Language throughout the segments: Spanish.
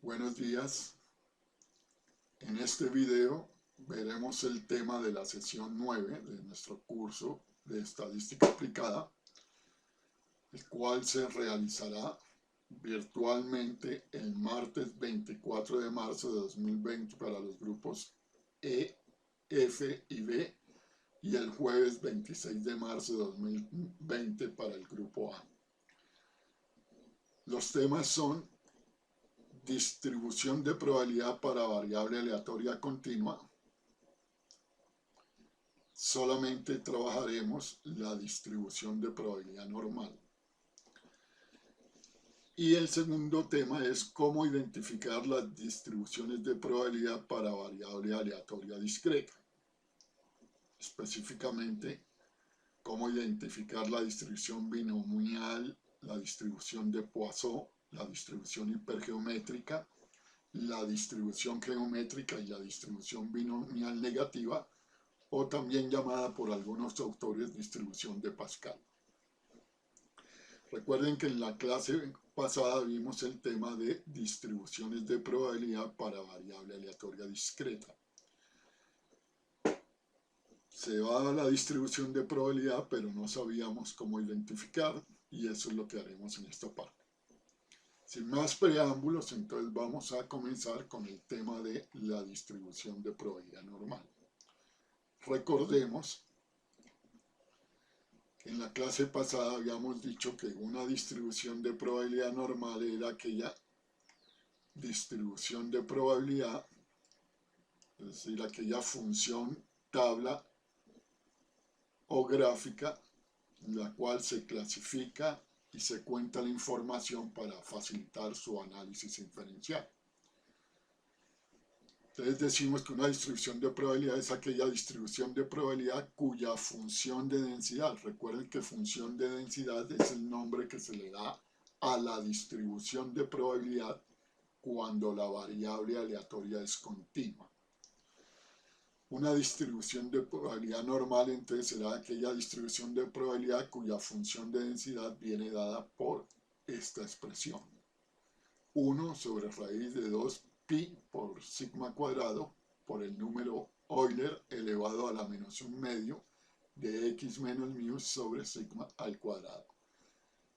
Buenos días. En este video veremos el tema de la sesión 9 de nuestro curso de estadística aplicada, el cual se realizará virtualmente el martes 24 de marzo de 2020 para los grupos E, F y B y el jueves 26 de marzo de 2020 para el grupo A. Los temas son distribución de probabilidad para variable aleatoria continua. Solamente trabajaremos la distribución de probabilidad normal. Y el segundo tema es cómo identificar las distribuciones de probabilidad para variable aleatoria discreta. Específicamente, cómo identificar la distribución binomial, la distribución de Poisson, la distribución hipergeométrica, la distribución geométrica y la distribución binomial negativa, o también llamada por algunos autores distribución de Pascal. Recuerden que en la clase pasada vimos el tema de distribuciones de probabilidad para variable aleatoria discreta. Se daba la distribución de probabilidad, pero no sabíamos cómo identificar, y eso es lo que haremos en esta parte. Sin más preámbulos, entonces vamos a comenzar con el tema de la distribución de probabilidad normal. Recordemos que en la clase pasada habíamos dicho que una distribución de probabilidad normal era aquella distribución de probabilidad, es decir, aquella función, tabla o gráfica en la cual se clasifica y se cuenta la información para facilitar su análisis inferencial. Entonces decimos que una distribución de probabilidad es aquella distribución de probabilidad cuya función de densidad, recuerden que función de densidad es el nombre que se le da a la distribución de probabilidad cuando la variable aleatoria es continua. Una distribución de probabilidad normal entonces será aquella distribución de probabilidad cuya función de densidad viene dada por esta expresión. 1 sobre raíz de 2 pi por sigma cuadrado por el número Euler elevado a la menos un medio de x menos mu sobre sigma al cuadrado.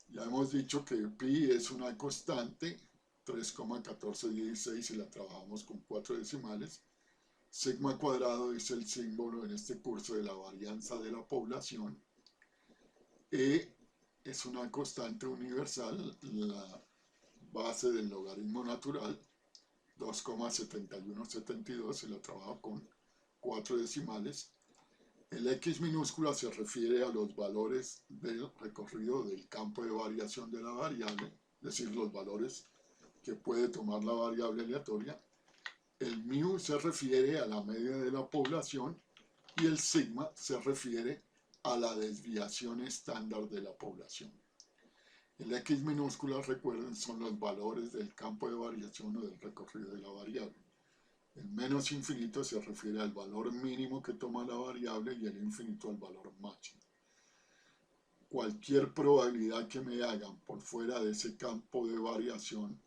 Ya hemos dicho que pi es una constante, 3,1416 si la trabajamos con 4 decimales. Sigma cuadrado es el símbolo en este curso de la varianza de la población. E es una constante universal, la base del logaritmo natural, 2,7172 si la trabajo con 4 decimales. El x minúscula se refiere a los valores del recorrido del campo de variación de la variable, es decir, los valores que puede tomar la variable aleatoria. El mu se refiere a la media de la población y el sigma se refiere a la desviación estándar de la población. El x minúscula, recuerden, son los valores del campo de variación o del recorrido de la variable. El menos infinito se refiere al valor mínimo que toma la variable y el infinito al valor máximo. Cualquier probabilidad que me hagan por fuera de ese campo de variación,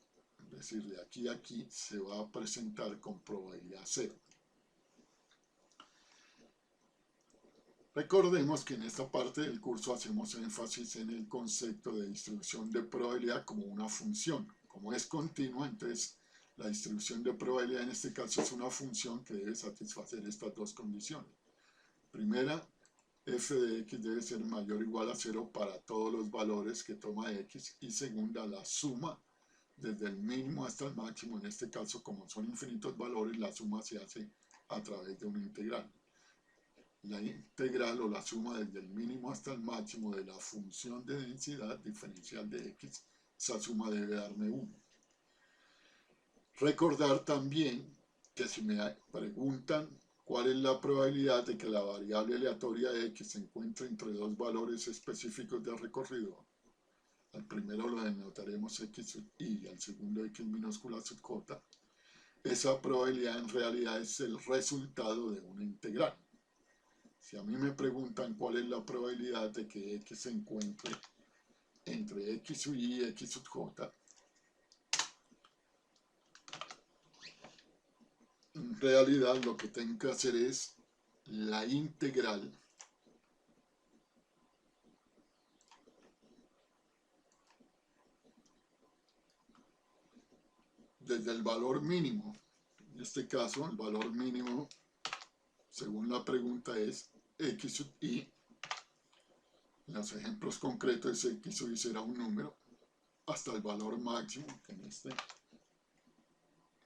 es decir, de aquí a aquí, se va a presentar con probabilidad cero. Recordemos que en esta parte del curso hacemos énfasis en el concepto de distribución de probabilidad como una función. Como es continua, entonces la distribución de probabilidad en este caso es una función que debe satisfacer estas dos condiciones. Primera, f de x debe ser mayor o igual a 0 para todos los valores que toma x. Y segunda, la suma desde el mínimo hasta el máximo. En este caso, como son infinitos valores, la suma se hace a través de una integral. La integral o la suma desde el mínimo hasta el máximo de la función de densidad diferencial de x, esa suma debe darme 1. Recordar también que si me preguntan cuál es la probabilidad de que la variable aleatoria x se encuentre entre dos valores específicos de recorrido, al primero lo denotaremos x sub i y al segundo x minúscula sub j, esa probabilidad en realidad es el resultado de una integral. Si a mí me preguntan cuál es la probabilidad de que x se encuentre entre x sub i y x sub j, realidad lo que tengo que hacer es la integral desde el valor mínimo. En este caso, el valor mínimo, según la pregunta, es x sub i. En los ejemplos concretos, x sub i será un número, hasta el valor máximo, que en este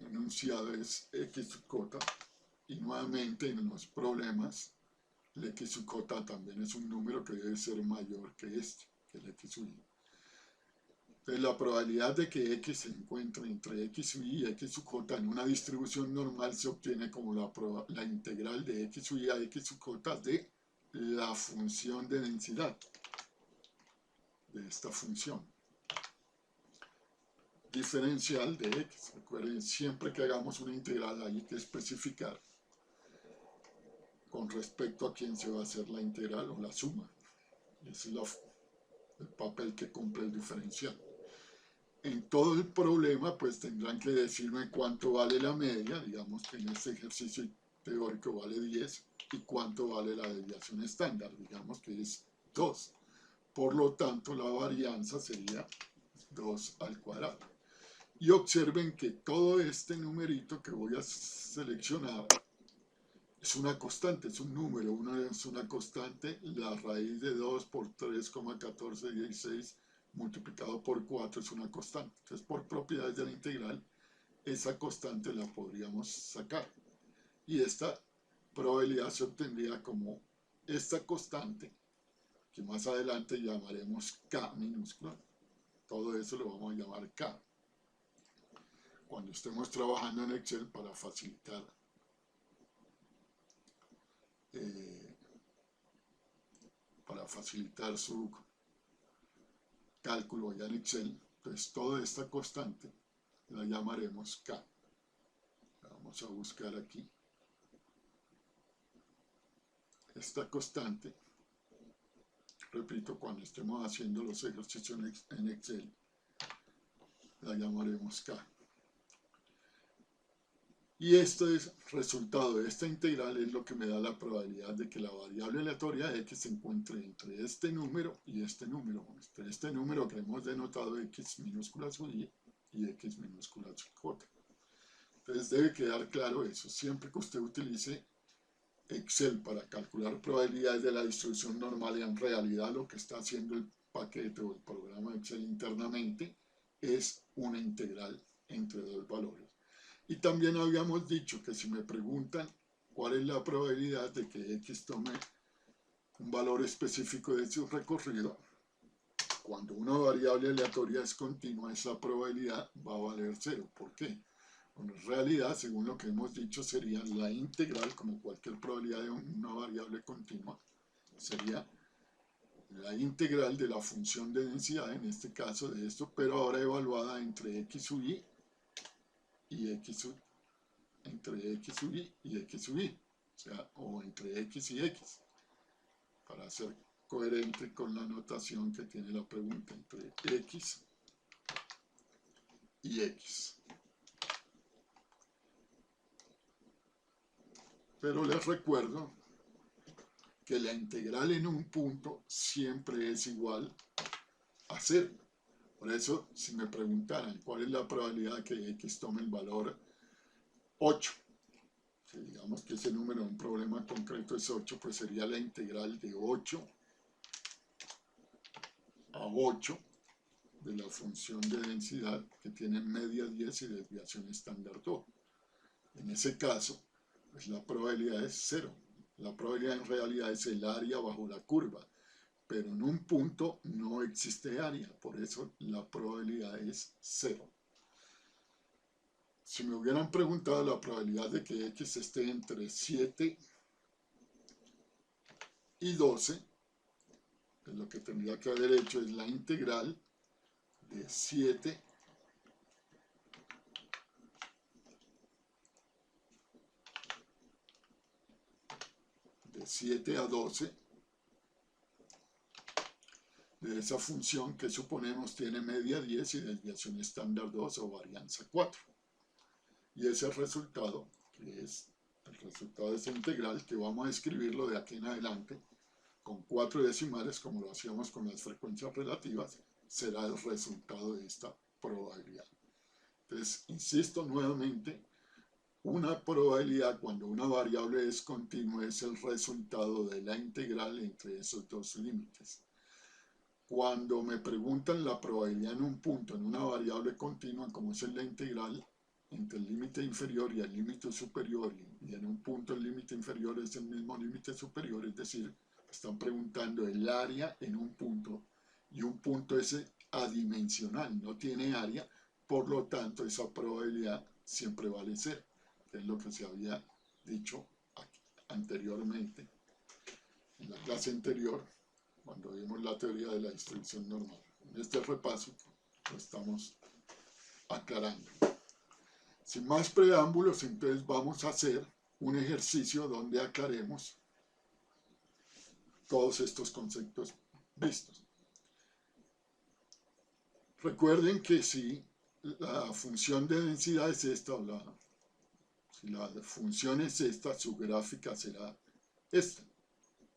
enunciado es x sub j. Y nuevamente en los problemas, el x sub j también es un número que debe ser mayor que este, que el x sub i. Entonces la probabilidad de que x se encuentre entre x sub i y x sub j en una distribución normal se obtiene como la integral de x sub i a x sub j de la función de densidad de esta función diferencial de x. Recuerden, siempre que hagamos una integral hay que especificar con respecto a quién se va a hacer la integral o la suma. Ese es el papel que cumple el diferencial. En todo el problema pues tendrán que decirme cuánto vale la media, digamos que en este ejercicio teórico vale 10, y cuánto vale la desviación estándar, digamos que es 2. Por lo tanto la varianza sería 2 al cuadrado. Y observen que todo este numerito que voy a seleccionar es una constante, es un número, es una constante, la raíz de 2 por 3,1416 multiplicado por 4 es una constante. Entonces, por propiedades de la integral, esa constante la podríamos sacar. Y esta probabilidad se obtendría como esta constante, que más adelante llamaremos K minúscula. Todo eso lo vamos a llamar K. Cuando estemos trabajando en Excel para facilitar su cálculo ya en Excel, entonces toda esta constante la llamaremos K. La vamos a buscar aquí. Esta constante, repito, cuando estemos haciendo los ejercicios en Excel, la llamaremos K. Y este resultado de esta integral es lo que me da la probabilidad de que la variable aleatoria x se encuentre entre este número y este número. Este número que hemos denotado x minúscula sub i y x minúscula sub j. Entonces debe quedar claro eso. Siempre que usted utilice Excel para calcular probabilidades de la distribución normal, en realidad lo que está haciendo el paquete o el programa de Excel internamente es una integral entre dos valores. Y también habíamos dicho que si me preguntan cuál es la probabilidad de que x tome un valor específico de su recorrido, cuando una variable aleatoria es continua, esa probabilidad va a valer 0. ¿Por qué? Bueno, en realidad, según lo que hemos dicho, sería la integral, como cualquier probabilidad de una variable continua, sería la integral de la función de densidad, en este caso de esto, pero ahora evaluada entre x sub i y entre x sub i y x sub i, o sea, o entre x y x, para ser coherente con la notación que tiene la pregunta, entre x y x. Pero les recuerdo que la integral en un punto siempre es igual a 0. Por eso, si me preguntaran cuál es la probabilidad de que x tome el valor 8, si digamos que ese número en un problema concreto es 8, pues sería la integral de 8 a 8 de la función de densidad que tiene media 10 y desviación estándar 2. En ese caso, pues la probabilidad es 0. La probabilidad en realidad es el área bajo la curva, pero en un punto no existe área, por eso la probabilidad es 0. Si me hubieran preguntado la probabilidad de que x esté entre 7 y 12, pues lo que tendría que haber hecho es la integral de 7 a 12 de esa función que suponemos tiene media 10 y desviación estándar 2 o varianza 4. Y ese resultado que es el resultado de esa integral, que vamos a escribirlo de aquí en adelante con 4 decimales, como lo hacíamos con las frecuencias relativas, será el resultado de esta probabilidad. Entonces, insisto nuevamente, una probabilidad cuando una variable es continua es el resultado de la integral entre esos dos límites. Cuando me preguntan la probabilidad en un punto, en una variable continua, como es la integral entre el límite inferior y el límite superior, y en un punto el límite inferior es el mismo límite superior, es decir, están preguntando el área en un punto, y un punto es adimensional, no tiene área, por lo tanto esa probabilidad siempre vale 0, que es lo que se había dicho anteriormente, en la clase anterior, cuando vimos la teoría de la distribución normal. En este repaso lo estamos aclarando. Sin más preámbulos, entonces vamos a hacer un ejercicio donde aclaremos todos estos conceptos vistos. Recuerden que si la función de densidad es esta, si la función es esta, su gráfica será esta,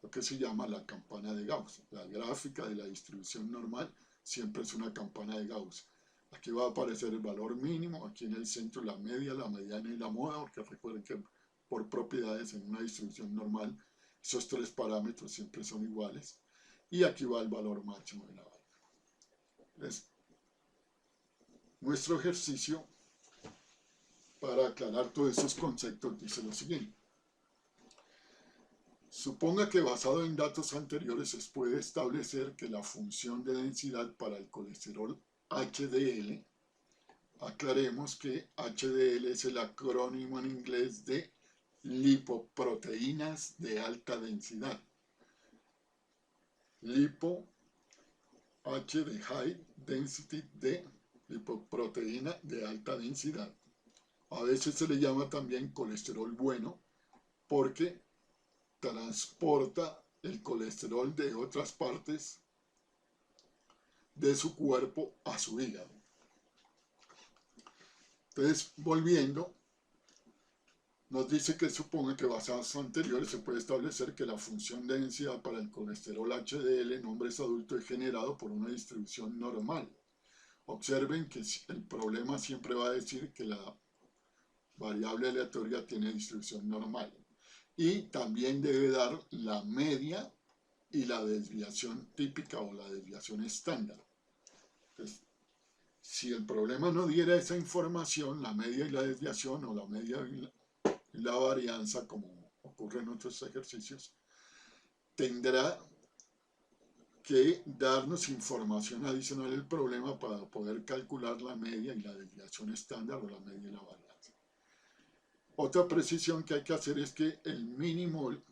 lo que se llama la campana de Gauss. La gráfica de la distribución normal siempre es una campana de Gauss. Aquí va a aparecer el valor mínimo, aquí en el centro la media, la mediana y la moda, porque recuerden que por propiedades en una distribución normal esos tres parámetros siempre son iguales. Y aquí va el valor máximo de la variable. Nuestro ejercicio para aclarar todos esos conceptos dice lo siguiente. Suponga que basado en datos anteriores se puede establecer que la función de densidad para el colesterol HDL, aclaremos que HDL es el acrónimo en inglés de lipoproteínas de alta densidad. Lipo, H de high density, D, lipoproteína de alta densidad. A veces se le llama también colesterol bueno porque transporta el colesterol de otras partes de su cuerpo a su hígado. Entonces, volviendo, nos dice que suponga que basados en anteriores se puede establecer que la función de densidad para el colesterol HDL en hombres adultos es generado por una distribución normal. Observen que el problema siempre va a decir que la variable aleatoria tiene distribución normal. Y también debe dar la media y la desviación típica o la desviación estándar. Entonces, si el problema no diera esa información, la media y la desviación, o la media y la varianza, como ocurre en otros ejercicios, tendrá que darnos información adicional del problema para poder calcular la media y la desviación estándar o la media y la varianza. Otra precisión que hay que hacer es que el minimol,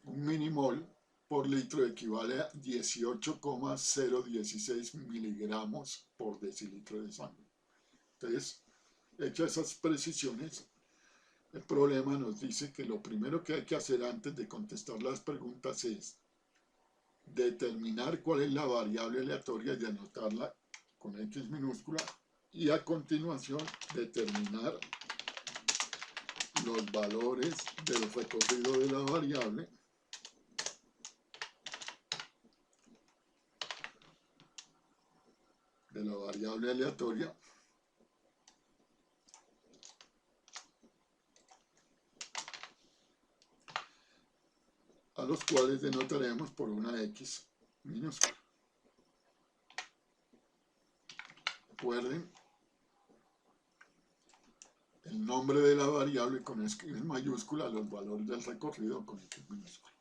un minimol por litro equivale a 18,016 miligramos por decilitro de sangre. Entonces, hechas esas precisiones, el problema nos dice que lo primero que hay que hacer antes de contestar las preguntas es determinar cuál es la variable aleatoria y anotarla con X minúscula, y a continuación determinar los valores del recorrido de la variable aleatoria a los cuales denotaremos por una X minúscula. Recuerden, el nombre de la variable con X mayúscula, los valores del recorrido con X minúscula.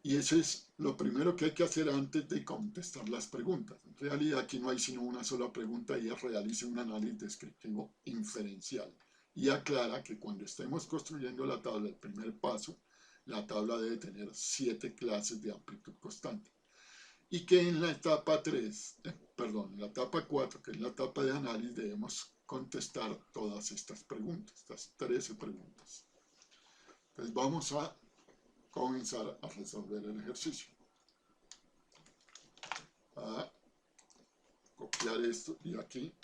Y eso es lo primero que hay que hacer antes de contestar las preguntas. En realidad aquí no hay sino una sola pregunta, y es realice un análisis descriptivo inferencial. Y aclara que cuando estemos construyendo la tabla, el primer paso, la tabla debe tener 7 clases de amplitud constante. Y que en la etapa 4, que es la etapa de análisis, debemos contestar todas estas preguntas, estas 13 preguntas. Entonces vamos a comenzar a resolver el ejercicio. A copiar esto y aquí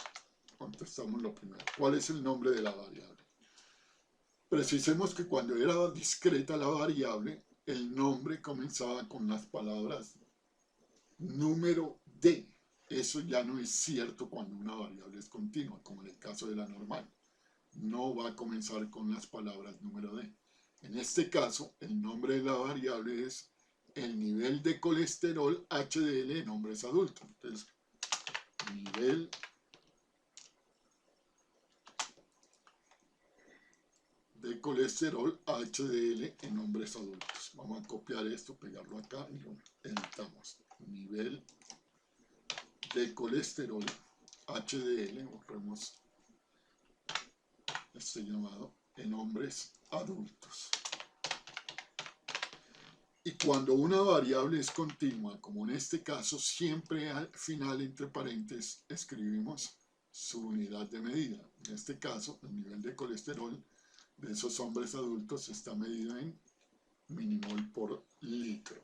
contestamos lo primero. ¿Cuál es el nombre de la variable? Precisemos que cuando era discreta la variable, el nombre comenzaba con las palabras número de. Eso ya no es cierto cuando una variable es continua, como en el caso de la normal. No va a comenzar con las palabras número de. En este caso, el nombre de la variable es el nivel de colesterol HDL en hombres adultos. Entonces, nivel de colesterol HDL en hombres adultos. Vamos a copiar esto, pegarlo acá y lo editamos. Nivel de colesterol HDL, borremos este llamado, en hombres adultos. Y cuando una variable es continua, como en este caso, siempre al final, entre paréntesis, escribimos su unidad de medida. En este caso, el nivel de colesterol de esos hombres adultos está medido en milimol por litro.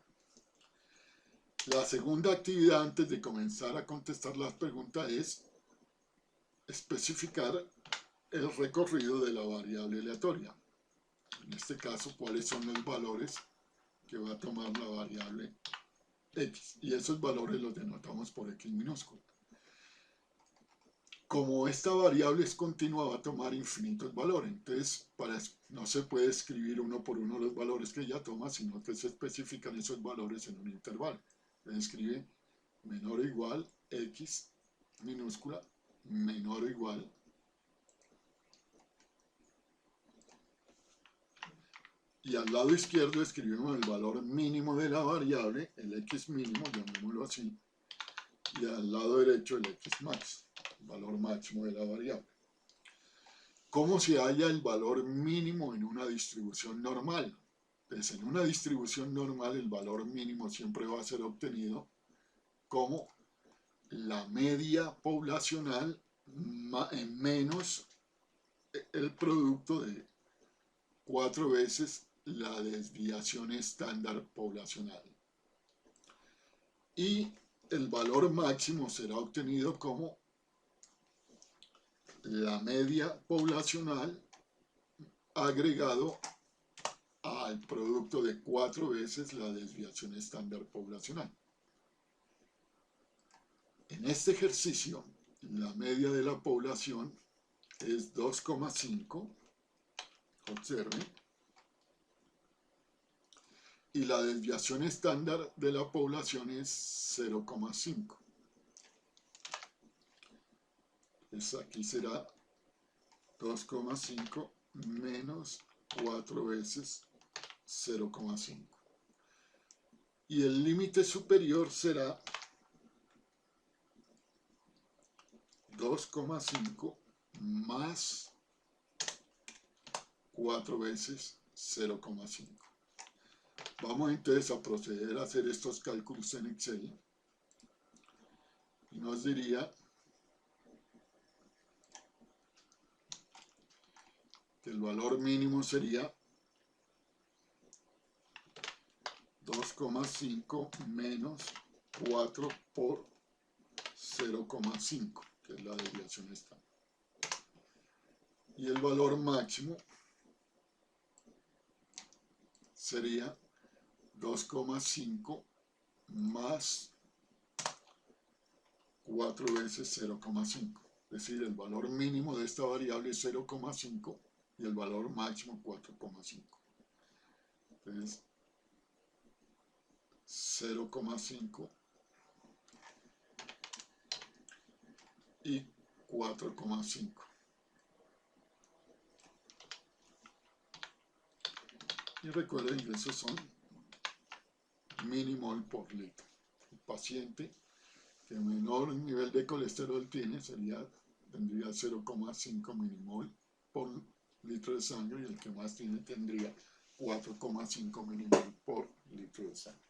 La segunda actividad antes de comenzar a contestar las preguntas es especificar el recorrido de la variable aleatoria. En este caso, cuáles son los valores que va a tomar la variable x, y esos valores los denotamos por x minúsculo. Como esta variable es continua, va a tomar infinitos valores, entonces no se puede escribir uno por uno los valores que ella toma, sino que se especifican esos valores en un intervalo. Se escribe menor o igual x minúscula menor o igual y al lado izquierdo escribimos el valor mínimo de la variable, el x mínimo, llamémoslo así, y al lado derecho el x max, el valor máximo de la variable. ¿Cómo se halla el valor mínimo en una distribución normal? Pues en una distribución normal el valor mínimo siempre va a ser obtenido como la media poblacional menos el producto de 4 veces la desviación estándar poblacional. Y el valor máximo será obtenido como la media poblacional agregado al producto de 4 veces la desviación estándar poblacional. En este ejercicio, la media de la población es 2,5, observen, y la desviación estándar de la población es 0,5. Entonces aquí será 2,5 menos 4 veces 0,5. Y el límite superior será 2,5 más 4 veces 0,5. Vamos entonces a proceder a hacer estos cálculos en Excel. Y nos diría que el valor mínimo sería 2,5 menos 4 por 0,5, que es la desviación estándar. Y el valor máximo sería 2,5 más 4 veces 0,5. Es decir, el valor mínimo de esta variable es 0,5 y el valor máximo 4,5. Entonces, 0,5 y 4,5. Y recuerden que esos son milimol por litro. El paciente que menor nivel de colesterol tendría 0,5 milimol por litro de sangre, y el que más tiene tendría 4,5 milimol por litro de sangre.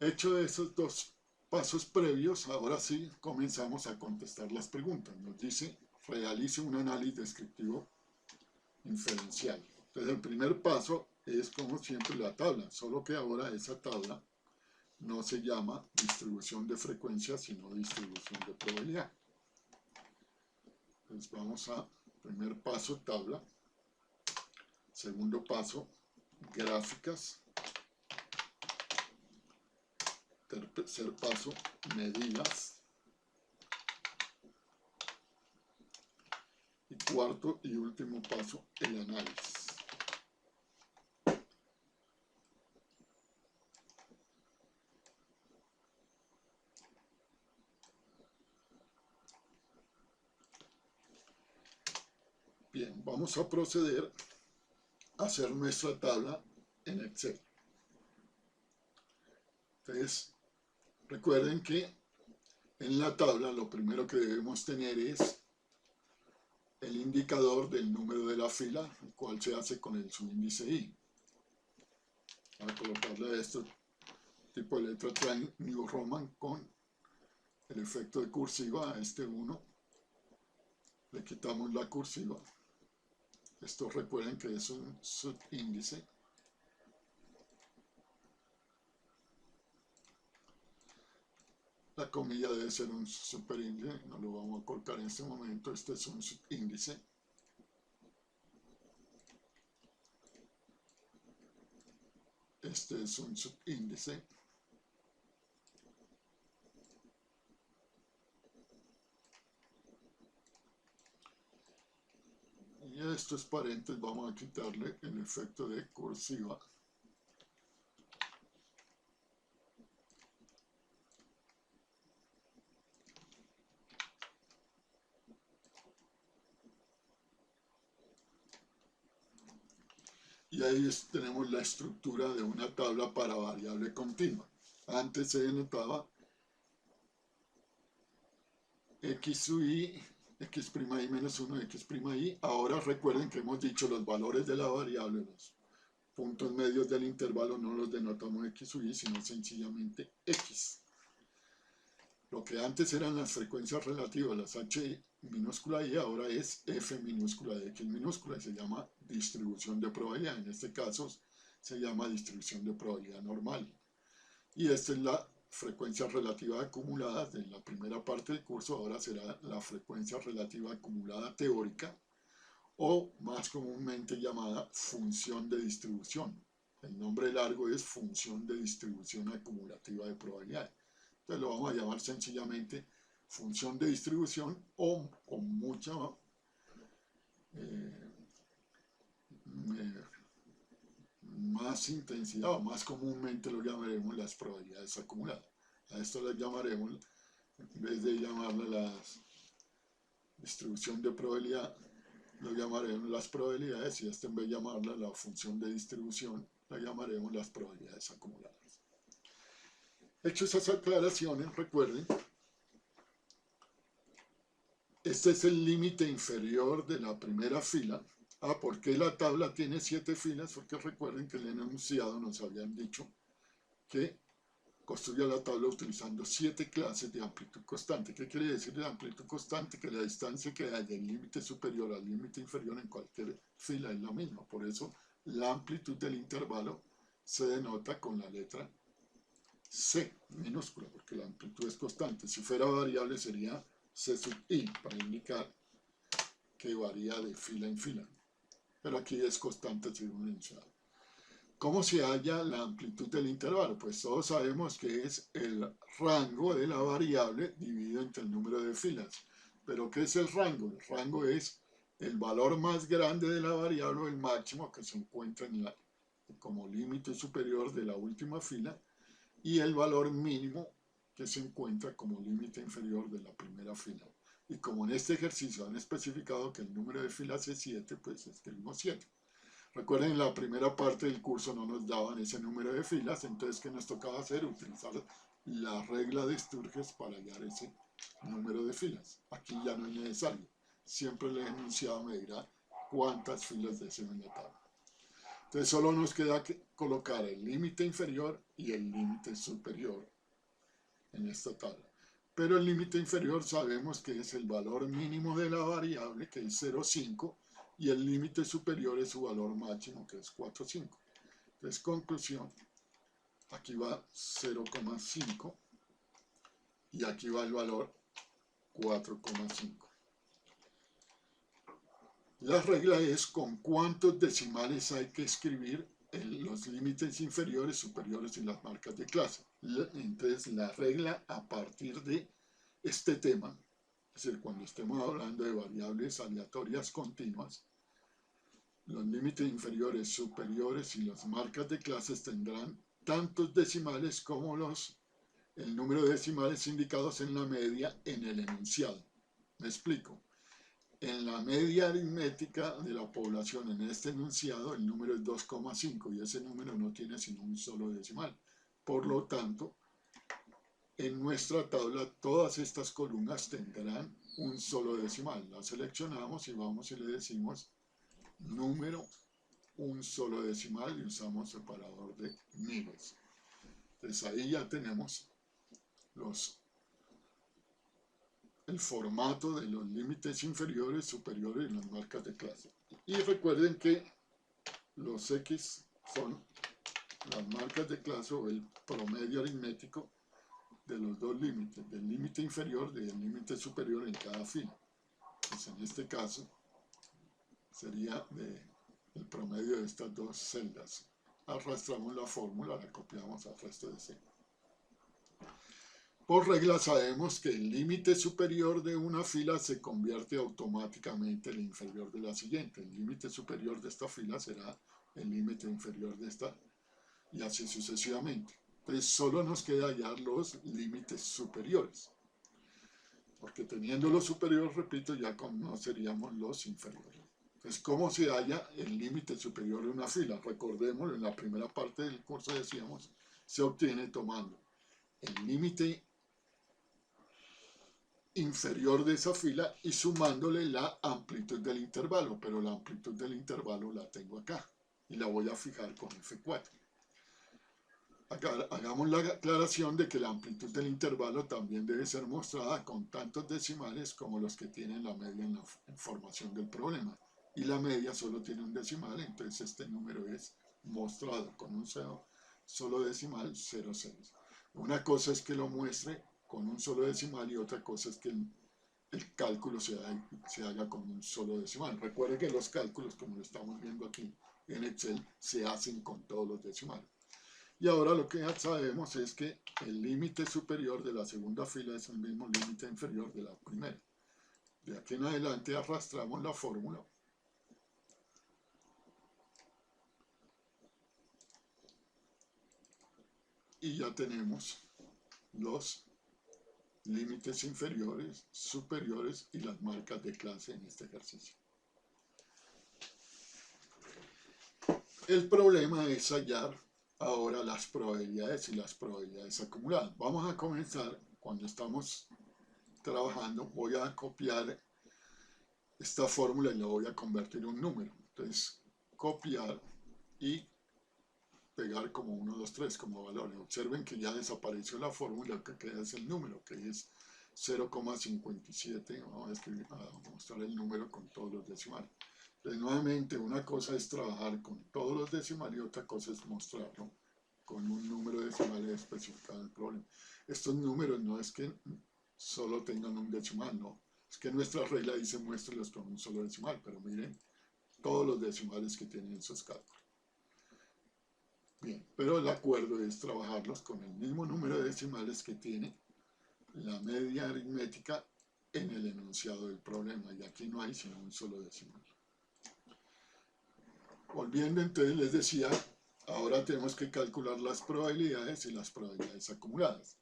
Hecho esos dos pasos previos, ahora sí comenzamos a contestar las preguntas. Nos dice, realice un análisis descriptivo inferencial. Entonces el primer paso es como siempre la tabla, solo que ahora esa tabla no se llama distribución de frecuencia, sino distribución de probabilidad. Entonces vamos a primer paso, tabla. Segundo paso, gráficas. Tercer paso, medidas. Y cuarto y último paso, el análisis. Bien, vamos a proceder a hacer nuestra tabla en Excel. Entonces, recuerden que en la tabla lo primero que debemos tener es el indicador del número de la fila, el cual se hace con el subíndice I. Para colocarle esto tipo de letra Times New Roman con el efecto de cursiva a este 1, le quitamos la cursiva. Esto recuerden que es un subíndice. La comilla debe ser un superíndice, no lo vamos a colocar en este momento, este es un subíndice. Este es un subíndice. Y a estos paréntesis vamos a quitarle el efecto de cursiva. Y ahí tenemos la estructura de una tabla para variable continua. Antes se denotaba x sub i, x' i menos 1, x' i. Ahora recuerden que hemos dicho los valores de la variable, los puntos medios del intervalo no los denotamos x sub i, sino sencillamente x. Lo que antes eran las frecuencias relativas, las h minúscula i, ahora es f minúscula de x minúscula y se llama distribución de probabilidad. En este caso se llama distribución de probabilidad normal. Y esta es la frecuencia relativa acumulada de la primera parte del curso. Ahora será la frecuencia relativa acumulada teórica, o más comúnmente llamada función de distribución. El nombre largo es función de distribución acumulativa de probabilidades. Entonces lo vamos a llamar sencillamente función de distribución, o con mucha más intensidad, o más comúnmente lo llamaremos las probabilidades acumuladas. A esto le llamaremos, en vez de llamarla la distribución de probabilidad, lo llamaremos las probabilidades, y esta en vez de llamarla la función de distribución, la llamaremos las probabilidades acumuladas. Hechas esas aclaraciones, recuerden, este es el límite inferior de la primera fila. ¿Por qué la tabla tiene 7 filas? Porque recuerden que el enunciado nos habían dicho que construya la tabla utilizando 7 clases de amplitud constante. ¿Qué quiere decir de amplitud constante? Que la distancia que hay del límite superior al límite inferior en cualquier fila es la misma. Por eso la amplitud del intervalo se denota con la letra C minúscula, porque la amplitud es constante. Si fuera variable sería C sub i, para indicar que varía de fila en fila. Pero aquí es constante según el enunciado. ¿Cómo se halla la amplitud del intervalo? Pues todos sabemos que es el rango de la variable dividido entre el número de filas. ¿Pero qué es el rango? El rango es el valor más grande de la variable, el máximo que se encuentra como límite superior de la última fila, y el valor mínimo que se encuentra como límite inferior de la primera fila. Y como en este ejercicio han especificado que el número de filas es 7, pues escribimos 7. Recuerden, en la primera parte del curso no nos daban ese número de filas, entonces ¿qué nos tocaba hacer? Utilizar la regla de Sturges para hallar ese número de filas. Aquí ya no es necesario. Siempre el enunciado me dirá cuántas filas deseo en la tabla. Entonces solo nos queda que colocar el límite inferior y el límite superior en esta tabla. Pero el límite inferior sabemos que es el valor mínimo de la variable, que es 0,5, y el límite superior es su valor máximo, que es 4,5. Entonces, conclusión, aquí va 0,5 y aquí va el valor 4,5. La regla es con cuántos decimales hay que escribir en los límites inferiores, superiores y las marcas de clase. Entonces la regla a partir de este tema, es decir, cuando estemos hablando de variables aleatorias continuas, los límites inferiores, superiores y las marcas de clases tendrán tantos decimales como el número de decimales indicados en la media en el enunciado. Me explico. En la media aritmética de la población en este enunciado el número es 2,5 y ese número no tiene sino un solo decimal. Por lo tanto, en nuestra tabla todas estas columnas tendrán un solo decimal. La seleccionamos y vamos y le decimos número un solo decimal y usamos separador de miles. Entonces ahí ya tenemos el formato de los límites inferiores, superiores y las marcas de clase. Y recuerden que los X son las marcas de clase o el promedio aritmético de los dos límites, del límite inferior y del límite superior en cada fila. Pues en este caso sería el promedio de estas dos celdas. Arrastramos la fórmula, la copiamos al resto de C. Por regla sabemos que el límite superior de una fila se convierte automáticamente en el inferior de la siguiente. El límite superior de esta fila será el límite inferior de esta y así sucesivamente. Entonces solo nos queda hallar los límites superiores. Porque teniendo los superiores, repito, ya conoceríamos los inferiores. Entonces, ¿cómo se halla el límite superior de una fila? Recordemos, en la primera parte del curso decíamos, se obtiene tomando el límite inferior de esa fila y sumándole la amplitud del intervalo, pero la amplitud del intervalo la tengo acá y la voy a fijar con F4. Acá, hagamos la aclaración de que la amplitud del intervalo también debe ser mostrada con tantos decimales como los que tienen la media en la información del problema. Y la media solo tiene un decimal, entonces este número es mostrado con un solo decimal, 0,6. Una cosa es que lo muestre con un solo decimal y otra cosa es que el cálculo se haga con un solo decimal. Recuerden que los cálculos, como lo estamos viendo aquí en Excel, se hacen con todos los decimales. Y ahora lo que ya sabemos es que el límite superior de la segunda fila es el mismo límite inferior de la primera. De aquí en adelante arrastramos la fórmula. Y ya tenemos los límites inferiores, superiores y las marcas de clase en este ejercicio. El problema es hallar ahora las probabilidades y las probabilidades acumuladas. Vamos a comenzar cuando estamos trabajando. Voy a copiar esta fórmula y la voy a convertir en un número. Entonces, copiar y pegar como 1, 2, 3 como valores. Observen que ya desapareció la fórmula, lo que queda es el número, que es 0,57. Vamos a mostrar el número con todos los decimales. Entonces, nuevamente, una cosa es trabajar con todos los decimales y otra cosa es mostrarlo con un número decimal especificado en el problema. Estos números no es que solo tengan un decimal, no. Es que nuestra regla dice muéstrelos con un solo decimal, pero miren todos los decimales que tienen esos cálculos. Bien, pero el acuerdo es trabajarlos con el mismo número de decimales que tiene la media aritmética en el enunciado del problema, y aquí no hay sino un solo decimal. Volviendo entonces, les decía, ahora tenemos que calcular las probabilidades y las probabilidades acumuladas.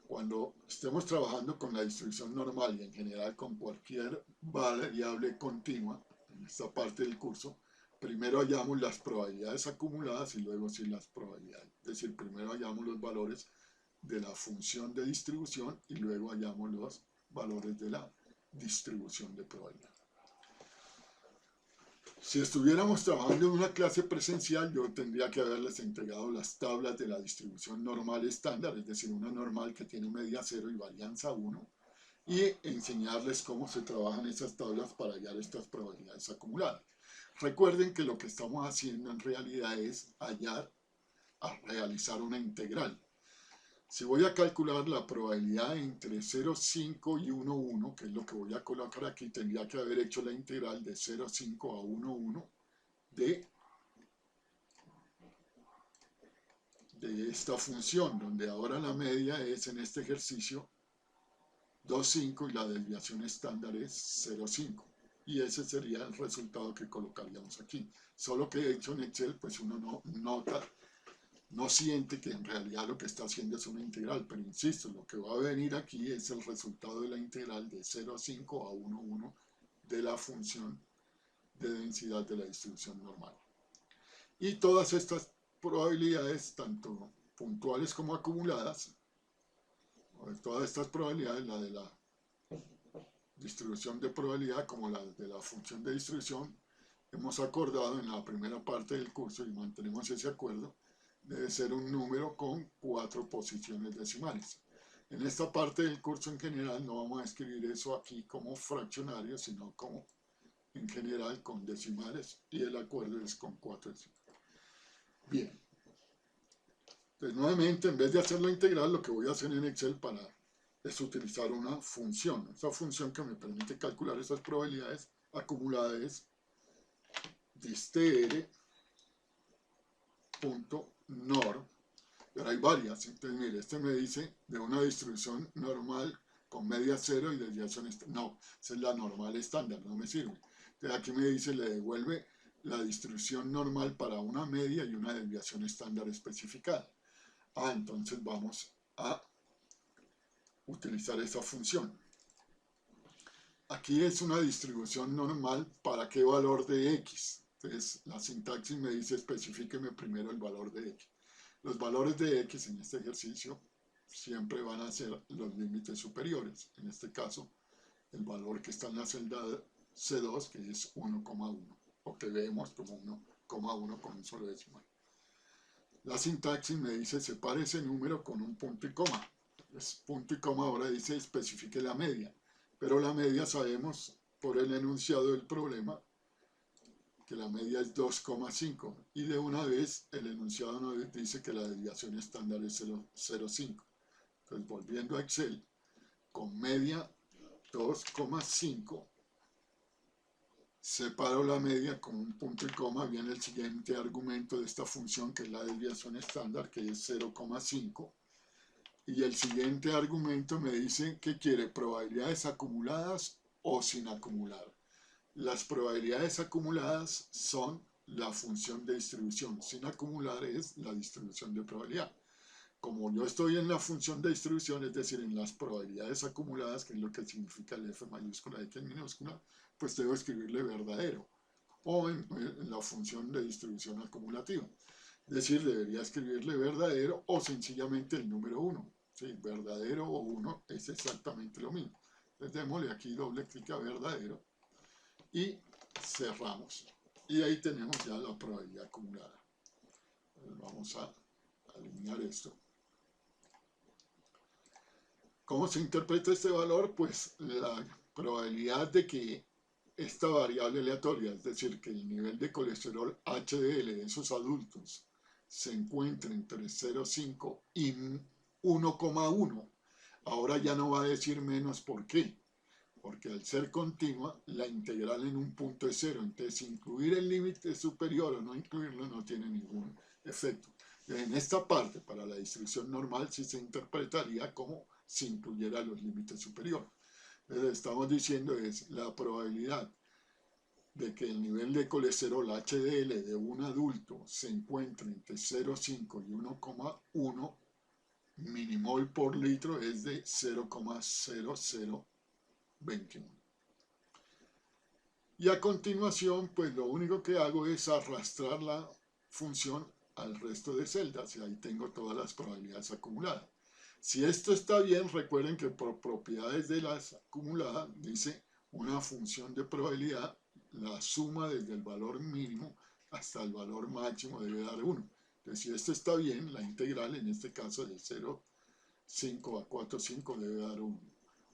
Cuando estemos trabajando con la distribución normal y en general con cualquier variable continua, en esta parte del curso, primero hallamos las probabilidades acumuladas y luego sí las probabilidades. Es decir, primero hallamos los valores de la función de distribución y luego hallamos los valores de la distribución de probabilidad. Si estuviéramos trabajando en una clase presencial, yo tendría que haberles entregado las tablas de la distribución normal estándar, es decir, una normal que tiene media 0 y varianza 1, y enseñarles cómo se trabajan esas tablas para hallar estas probabilidades acumuladas. Recuerden que lo que estamos haciendo en realidad es realizar una integral. Si voy a calcular la probabilidad entre 0,5 y 1,1, que es lo que voy a colocar aquí, tendría que haber hecho la integral de 0,5 a 1,1 de esta función, donde ahora la media es en este ejercicio 2,5 y la desviación estándar es 0,5. Y ese sería el resultado que colocaríamos aquí. Solo que hecho en Excel, pues uno no siente que en realidad lo que está haciendo es una integral, pero insisto, lo que va a venir aquí es el resultado de la integral de 0,5 a 1,1 de la función de densidad de la distribución normal. Y todas estas probabilidades, tanto puntuales como acumuladas, todas estas probabilidades, la de la distribución de probabilidad como la de la función de distribución, hemos acordado en la primera parte del curso y mantenemos ese acuerdo, debe ser un número con 4 posiciones decimales. En esta parte del curso en general no vamos a escribir eso aquí como fraccionario, sino como en general con decimales, y el acuerdo es con 4 decimales. Bien. Entonces nuevamente, en vez de hacer la integral, lo que voy a hacer en Excel es utilizar una función. Esa función que me permite calcular esas probabilidades acumuladas es distr.norm. Pero hay varias. Entonces, mire, este me dice de una distribución normal con media cero y desviación estándar. No, esa es la normal estándar, no me sirve. Entonces aquí me dice, le devuelve la distribución normal para una media y una desviación estándar especificada. Entonces vamos a utilizar esa función. Aquí es una distribución normal para qué valor de x. Entonces la sintaxis me dice especifíqueme primero el valor de x. Los valores de x en este ejercicio siempre van a ser los límites superiores. En este caso, el valor que está en la celda C2, que es 1,1, o que vemos como 1,1 con un solo decimal. La sintaxis me dice separe ese número con un punto y coma. Es punto y coma ahora dice especifique la media. Pero la media sabemos por el enunciado del problema que la media es 2,5 y de una vez el enunciado nos dice que la desviación estándar es 0,5. Entonces volviendo a Excel, con media 2,5 separo la media con un punto y coma, viene el siguiente argumento de esta función que es la desviación estándar, que es 0,5, y el siguiente argumento me dice que quiere probabilidades acumuladas o sin acumular. Las probabilidades acumuladas son la función de distribución, sin acumular es la distribución de probabilidad. Como yo estoy en la función de distribución, es decir, en las probabilidades acumuladas, que es lo que significa el F mayúscula y X minúscula, pues debo escribirle verdadero, o en la función de distribución acumulativa. Es decir, debería escribirle verdadero o sencillamente el número 1. ¿Sí? Verdadero o 1 es exactamente lo mismo. Entonces démosle aquí doble clic a verdadero y cerramos. Y ahí tenemos ya la probabilidad acumulada. Entonces vamos a eliminar esto. ¿Cómo se interpreta este valor? Pues la probabilidad de que esta variable aleatoria, es decir, que el nivel de colesterol HDL de esos adultos se encuentre entre 0,5 y 1,1, ahora ya no va a decir menos. ¿Por qué? Porque al ser continua, la integral en un punto es 0. Entonces, incluir el límite superior o no incluirlo no tiene ningún efecto. En esta parte, para la distribución normal, sí se interpretaría como si incluyera los límites superiores. Entonces, estamos diciendo es la probabilidad de que el nivel de colesterol HDL de un adulto se encuentre entre 0,5 y 1,1 milimol por litro es de 0,0021. Y a continuación, pues lo único que hago es arrastrar la función al resto de celdas y ahí tengo todas las probabilidades acumuladas. Si esto está bien, recuerden que por propiedades de las acumuladas dice una función de probabilidad, la suma desde el valor mínimo hasta el valor máximo debe dar 1. Entonces, si esto está bien, la integral en este caso de 0,5 a 4,5 debe dar 1.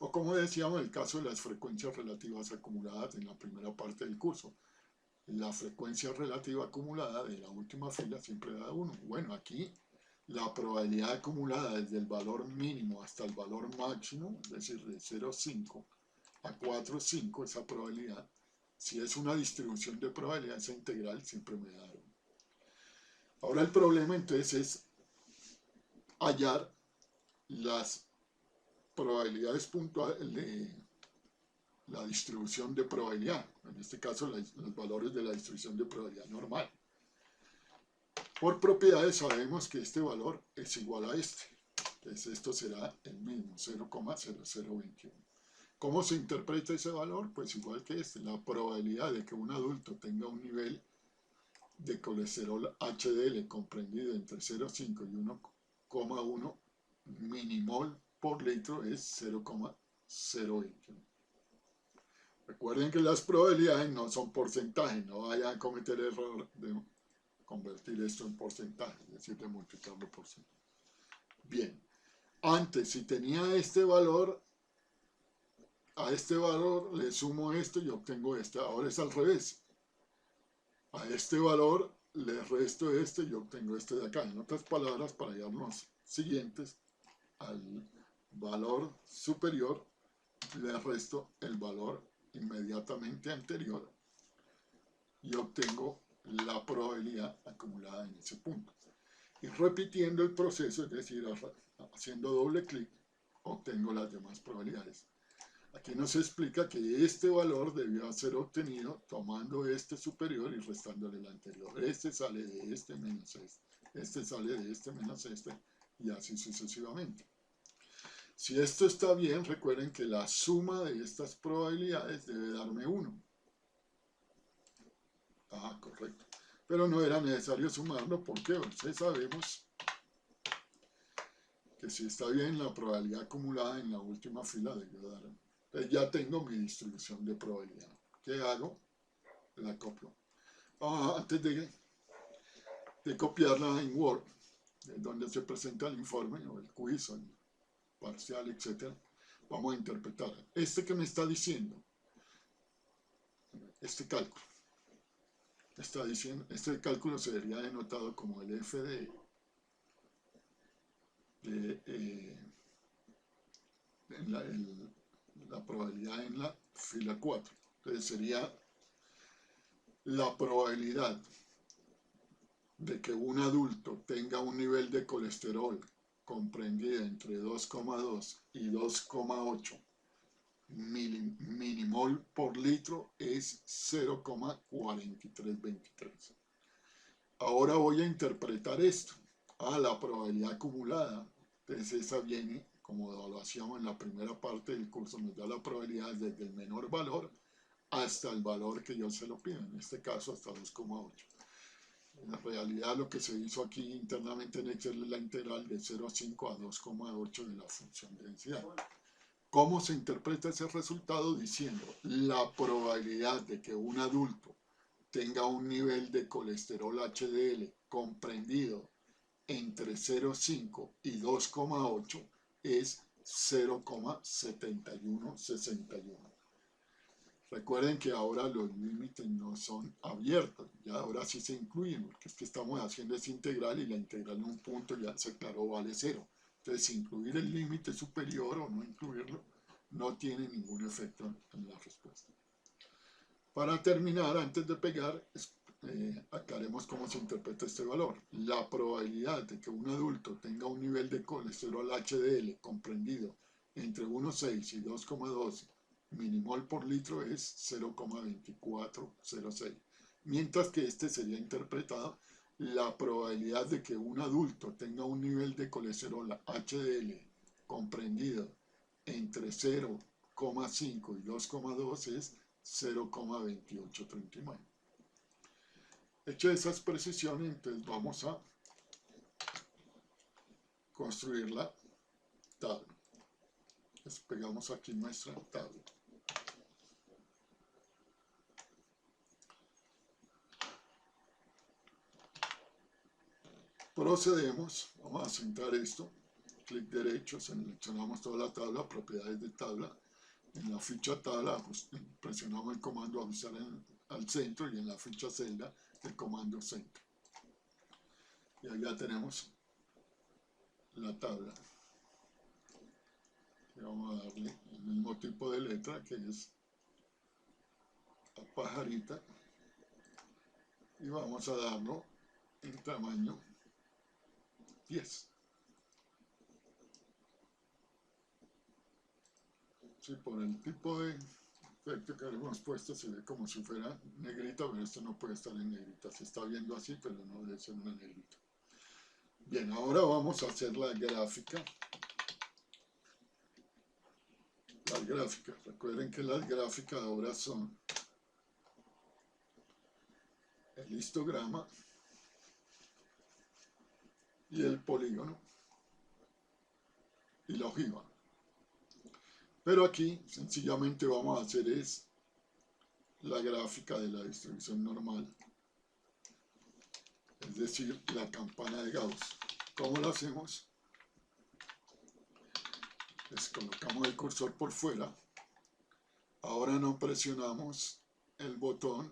O como decíamos en el caso de las frecuencias relativas acumuladas en la primera parte del curso. La frecuencia relativa acumulada de la última fila siempre da 1. Bueno, aquí la probabilidad acumulada desde el valor mínimo hasta el valor máximo, es decir, de 0,5 a 4,5, esa probabilidad, si es una distribución de probabilidad, esa integral siempre me da 1. Ahora el problema entonces es hallar las probabilidades puntuales de la distribución de probabilidad, en este caso los valores de la distribución de probabilidad normal. Por propiedades sabemos que este valor es igual a este, entonces esto será el mismo, 0,0021. ¿Cómo se interpreta ese valor? Pues igual que este, la probabilidad de que un adulto tenga un nivel de colesterol HDL comprendido entre 0,5 y 1,1 milimol por litro es 0,021. Recuerden que las probabilidades no son porcentajes, no vayan a cometer el error de convertir esto en porcentaje, es decir, de multiplicarlo por 100. Bien, antes si tenía este valor, a este valor le sumo esto y obtengo este. Ahora es al revés. A este valor le resto este y obtengo este de acá. En otras palabras, para llevarnos siguientes, al valor superior le resto el valor inmediatamente anterior y obtengo la probabilidad acumulada en ese punto. Y repitiendo el proceso, es decir, haciendo doble clic, obtengo las demás probabilidades. Aquí nos explica que este valor debió ser obtenido tomando este superior y restándole el anterior. Este sale de este menos este sale de este menos este, y así sucesivamente. Si esto está bien, recuerden que la suma de estas probabilidades debe darme 1. Ah, correcto. Pero no era necesario sumarlo porque sabemos que si está bien, la probabilidad acumulada en la última fila debió dar. Entonces ya tengo mi distribución de probabilidad. ¿Qué hago? La copio. Antes de copiarla en Word, donde se presenta el informe o el quiz o el parcial, etc., vamos a interpretar este que me está diciendo, este cálculo. Está diciendo, este cálculo sería denotado como el F de la probabilidad en la fila 4. Entonces sería la probabilidad de que un adulto tenga un nivel de colesterol comprendido entre 2,2 y 2,8 milimol por litro es 0,4323. Ahora voy a interpretar esto a la probabilidad acumulada. Entonces esa viene, como lo hacíamos en la primera parte del curso, nos da la probabilidad desde el menor valor hasta el valor que yo se lo pido, en este caso hasta 2,8. En la realidad lo que se hizo aquí internamente en Excel es la integral de 0,5 a 2,8 de la función de densidad. ¿Cómo se interpreta ese resultado? Diciendo la probabilidad de que un adulto tenga un nivel de colesterol HDL comprendido entre 0,5 y 2,8 es 0,7161. Recuerden que ahora los límites no son abiertos, ya ahora sí se incluyen, porque es que estamos haciendo esa integral y la integral en un punto ya se aclaró vale 0. Entonces, incluir el límite superior o no incluirlo no tiene ningún efecto en la respuesta. Para terminar, antes de pegar, aclaremos cómo se interpreta este valor. La probabilidad de que un adulto tenga un nivel de colesterol HDL comprendido entre 1,6 y 2,2 milimol por litro es 0,2406. Mientras que este sería interpretado la probabilidad de que un adulto tenga un nivel de colesterol HDL comprendido entre 0,5 y 2,2 es 0,2839. Hecho esas precisiones, entonces vamos a construir la tabla. Entonces pegamos aquí nuestra tabla. Procedemos, vamos a centrar esto, clic derecho, seleccionamos toda la tabla, propiedades de tabla, en la ficha tabla presionamos el comando ajustar al centro y en la ficha celda el comando centro. Y ahí ya tenemos la tabla. Y vamos a darle el mismo tipo de letra, que es la pajarita, y vamos a darlo en tamaño 10. Sí, por el tipo de efecto que le hemos puesto se ve como si fuera negrita, pero esto no puede estar en negrita. Se está viendo así, pero no debe ser una negrita. Bien, ahora vamos a hacer la gráfica. Las gráficas, recuerden que las gráficas ahora son el histograma y el polígono y la ojiva. Pero aquí sencillamente vamos a hacer es la gráfica de la distribución normal, es decir, la campana de Gauss. ¿Cómo lo hacemos? Pues colocamos el cursor por fuera. Ahora no presionamos el botón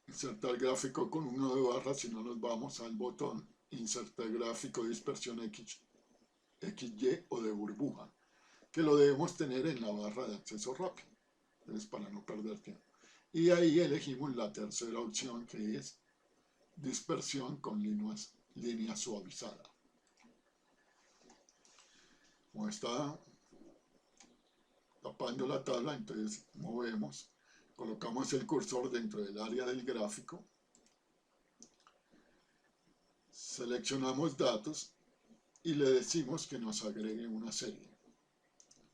insertar gráfico con un nodo de barra, sino nos vamos al botón insertar gráfico dispersión XY o de burbuja, que lo debemos tener en la barra de acceso rápido, entonces para no perder tiempo. Y ahí elegimos la tercera opción, que es dispersión con línea suavizada. Como está tapando la tabla, entonces movemos, colocamos el cursor dentro del área del gráfico, seleccionamos datos y le decimos que nos agregue una serie.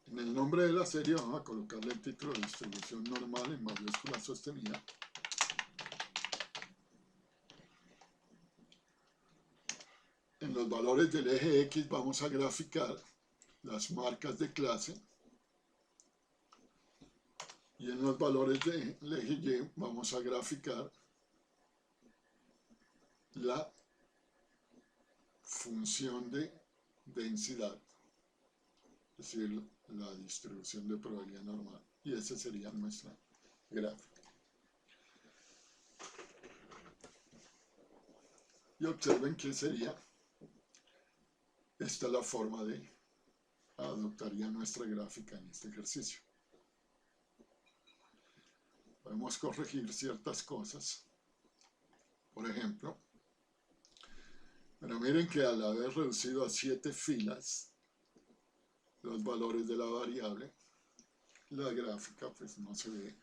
En el nombre de la serie vamos a colocarle el título de distribución normal en mayúscula sostenida. En los valores del eje X vamos a graficar las marcas de clase y en los valores del eje Y vamos a graficar la función de densidad, es decir, la distribución de probabilidad normal, y esa sería nuestra gráfica. Y observen que sería esta la forma de adoptaría nuestra gráfica en este ejercicio. Podemos corregir ciertas cosas. Por ejemplo, pero miren que al haber reducido a 7 filas los valores de la variable, la gráfica pues no se ve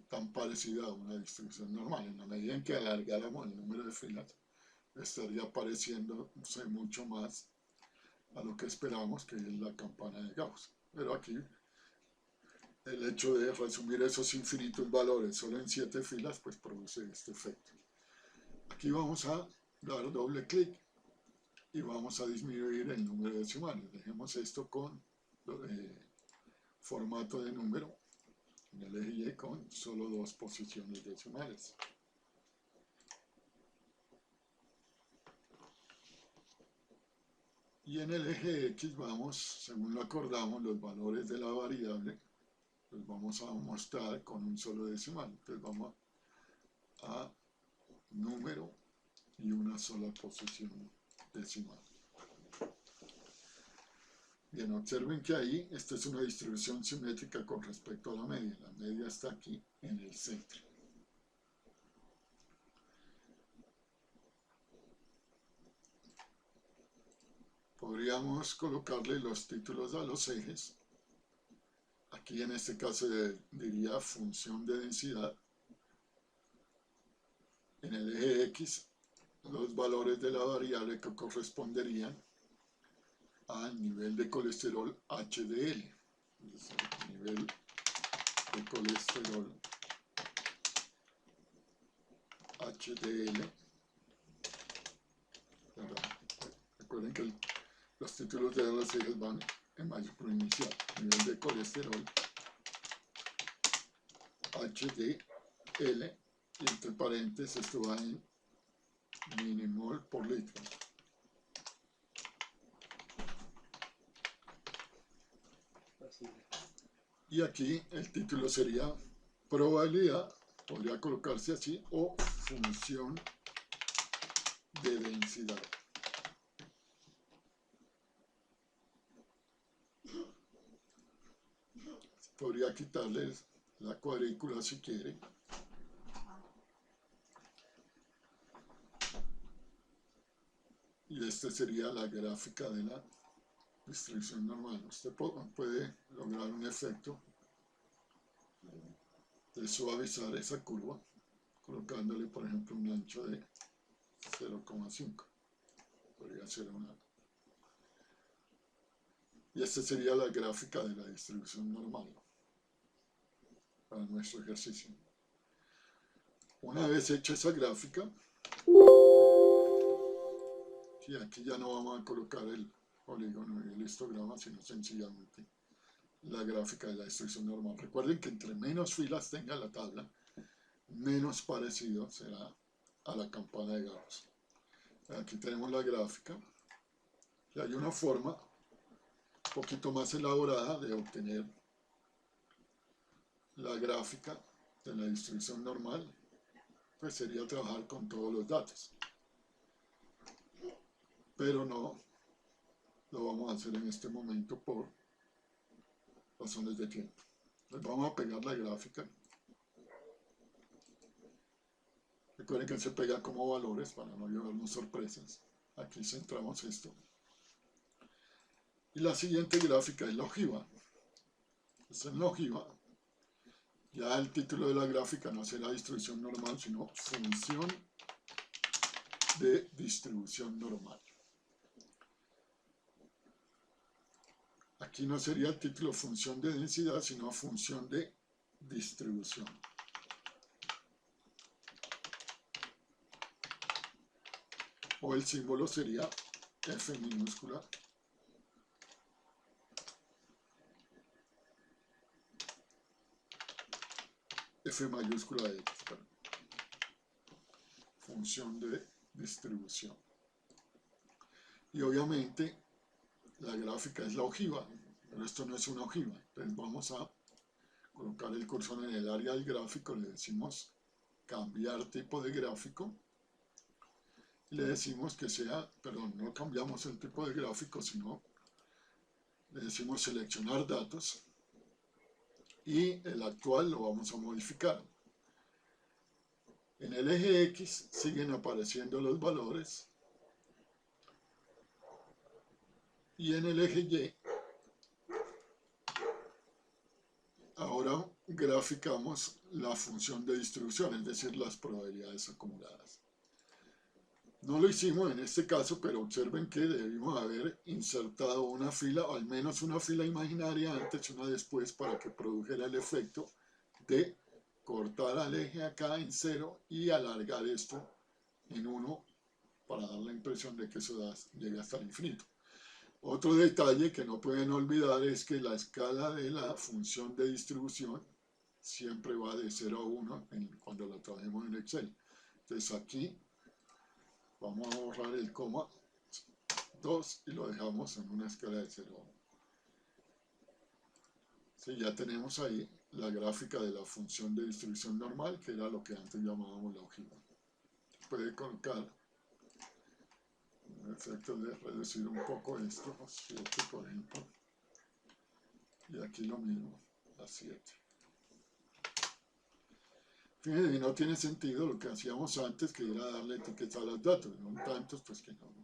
tan parecida a una distribución normal. En la medida en que alargáramos el número de filas, estaría pareciéndose mucho más a lo que esperamos, que es la campana de Gauss. Pero aquí el hecho de resumir esos infinitos valores solo en 7 filas pues produce este efecto. Aquí vamos a dar doble clic y vamos a disminuir el número de decimales. Dejemos esto con formato de número en el eje Y con solo 2 posiciones decimales. Y en el eje X vamos, según lo acordamos, los valores de la variable los vamos a mostrar con un solo decimal. Entonces vamos a número y una sola posición decimal. Bien, observen que ahí esta es una distribución simétrica con respecto a la media. La media está aquí en el centro. Podríamos colocarle los títulos a los ejes. Aquí en este caso diría función de densidad. En el eje X los valores de la variable que corresponderían al nivel de colesterol HDL, es decir, nivel de colesterol HDL. Recuerden que los títulos de los ejes van en mayúscula inicial. Nivel de colesterol HDL, y entre paréntesis esto va en milimol por litro. Y aquí el título sería probabilidad podría colocarse así, o función de densidad. Podría quitarles la cuadrícula si quiere. Y esta sería la gráfica de la distribución normal. Usted puede lograr un efecto de suavizar esa curva, colocándole, por ejemplo, un ancho de 0,5. Podría ser una. Y esta sería la gráfica de la distribución normal para nuestro ejercicio. Una vez hecha esa gráfica, y aquí ya no vamos a colocar el polígono y el histograma, sino sencillamente la gráfica de la distribución normal. Recuerden que entre menos filas tenga la tabla, menos parecido será a la campana de Gauss. Aquí tenemos la gráfica, y hay una forma un poquito más elaborada de obtener la gráfica de la distribución normal, pues sería trabajar con todos los datos. Pero no lo vamos a hacer en este momento por razones de tiempo. Les vamos a pegar la gráfica. Recuerden que se pega como valores para no llevarnos sorpresas. Aquí centramos esto. Y la siguiente gráfica es la ojiva. Esta es la ojiva. Ya el título de la gráfica no será distribución normal, sino función de distribución normal. Aquí no sería el título función de densidad, sino función de distribución. O el símbolo sería F minúscula. F mayúscula X. Función de distribución. Y obviamente la gráfica es la ojiva, pero esto no es una ojiva. Entonces vamos a colocar el cursor en el área del gráfico, le decimos cambiar tipo de gráfico, y le decimos que sea, perdón, no cambiamos el tipo de gráfico, sino le decimos seleccionar datos, y el actual lo vamos a modificar. En el eje X siguen apareciendo los valores, y en el eje Y ahora graficamos la función de distribución, es decir, las probabilidades acumuladas. No lo hicimos en este caso, pero observen que debimos haber insertado una fila, o al menos una fila imaginaria antes y una después, para que produjera el efecto de cortar al eje acá en 0 y alargar esto en 1 para dar la impresión de que eso llega hasta el infinito. Otro detalle que no pueden olvidar es que la escala de la función de distribución siempre va de 0 a 1 cuando la trabajemos en Excel. Entonces aquí vamos a borrar el coma 2 y lo dejamos en una escala de 0 a 1. Sí, ya tenemos ahí la gráfica de la función de distribución normal, que era lo que antes llamábamos la ojiva. Puede colocar un efecto de reducir un poco esto, 7 por ejemplo, y aquí lo mismo, a 7. Fíjense, no tiene sentido lo que hacíamos antes, que era darle etiqueta a los datos, no tantos, pues que no.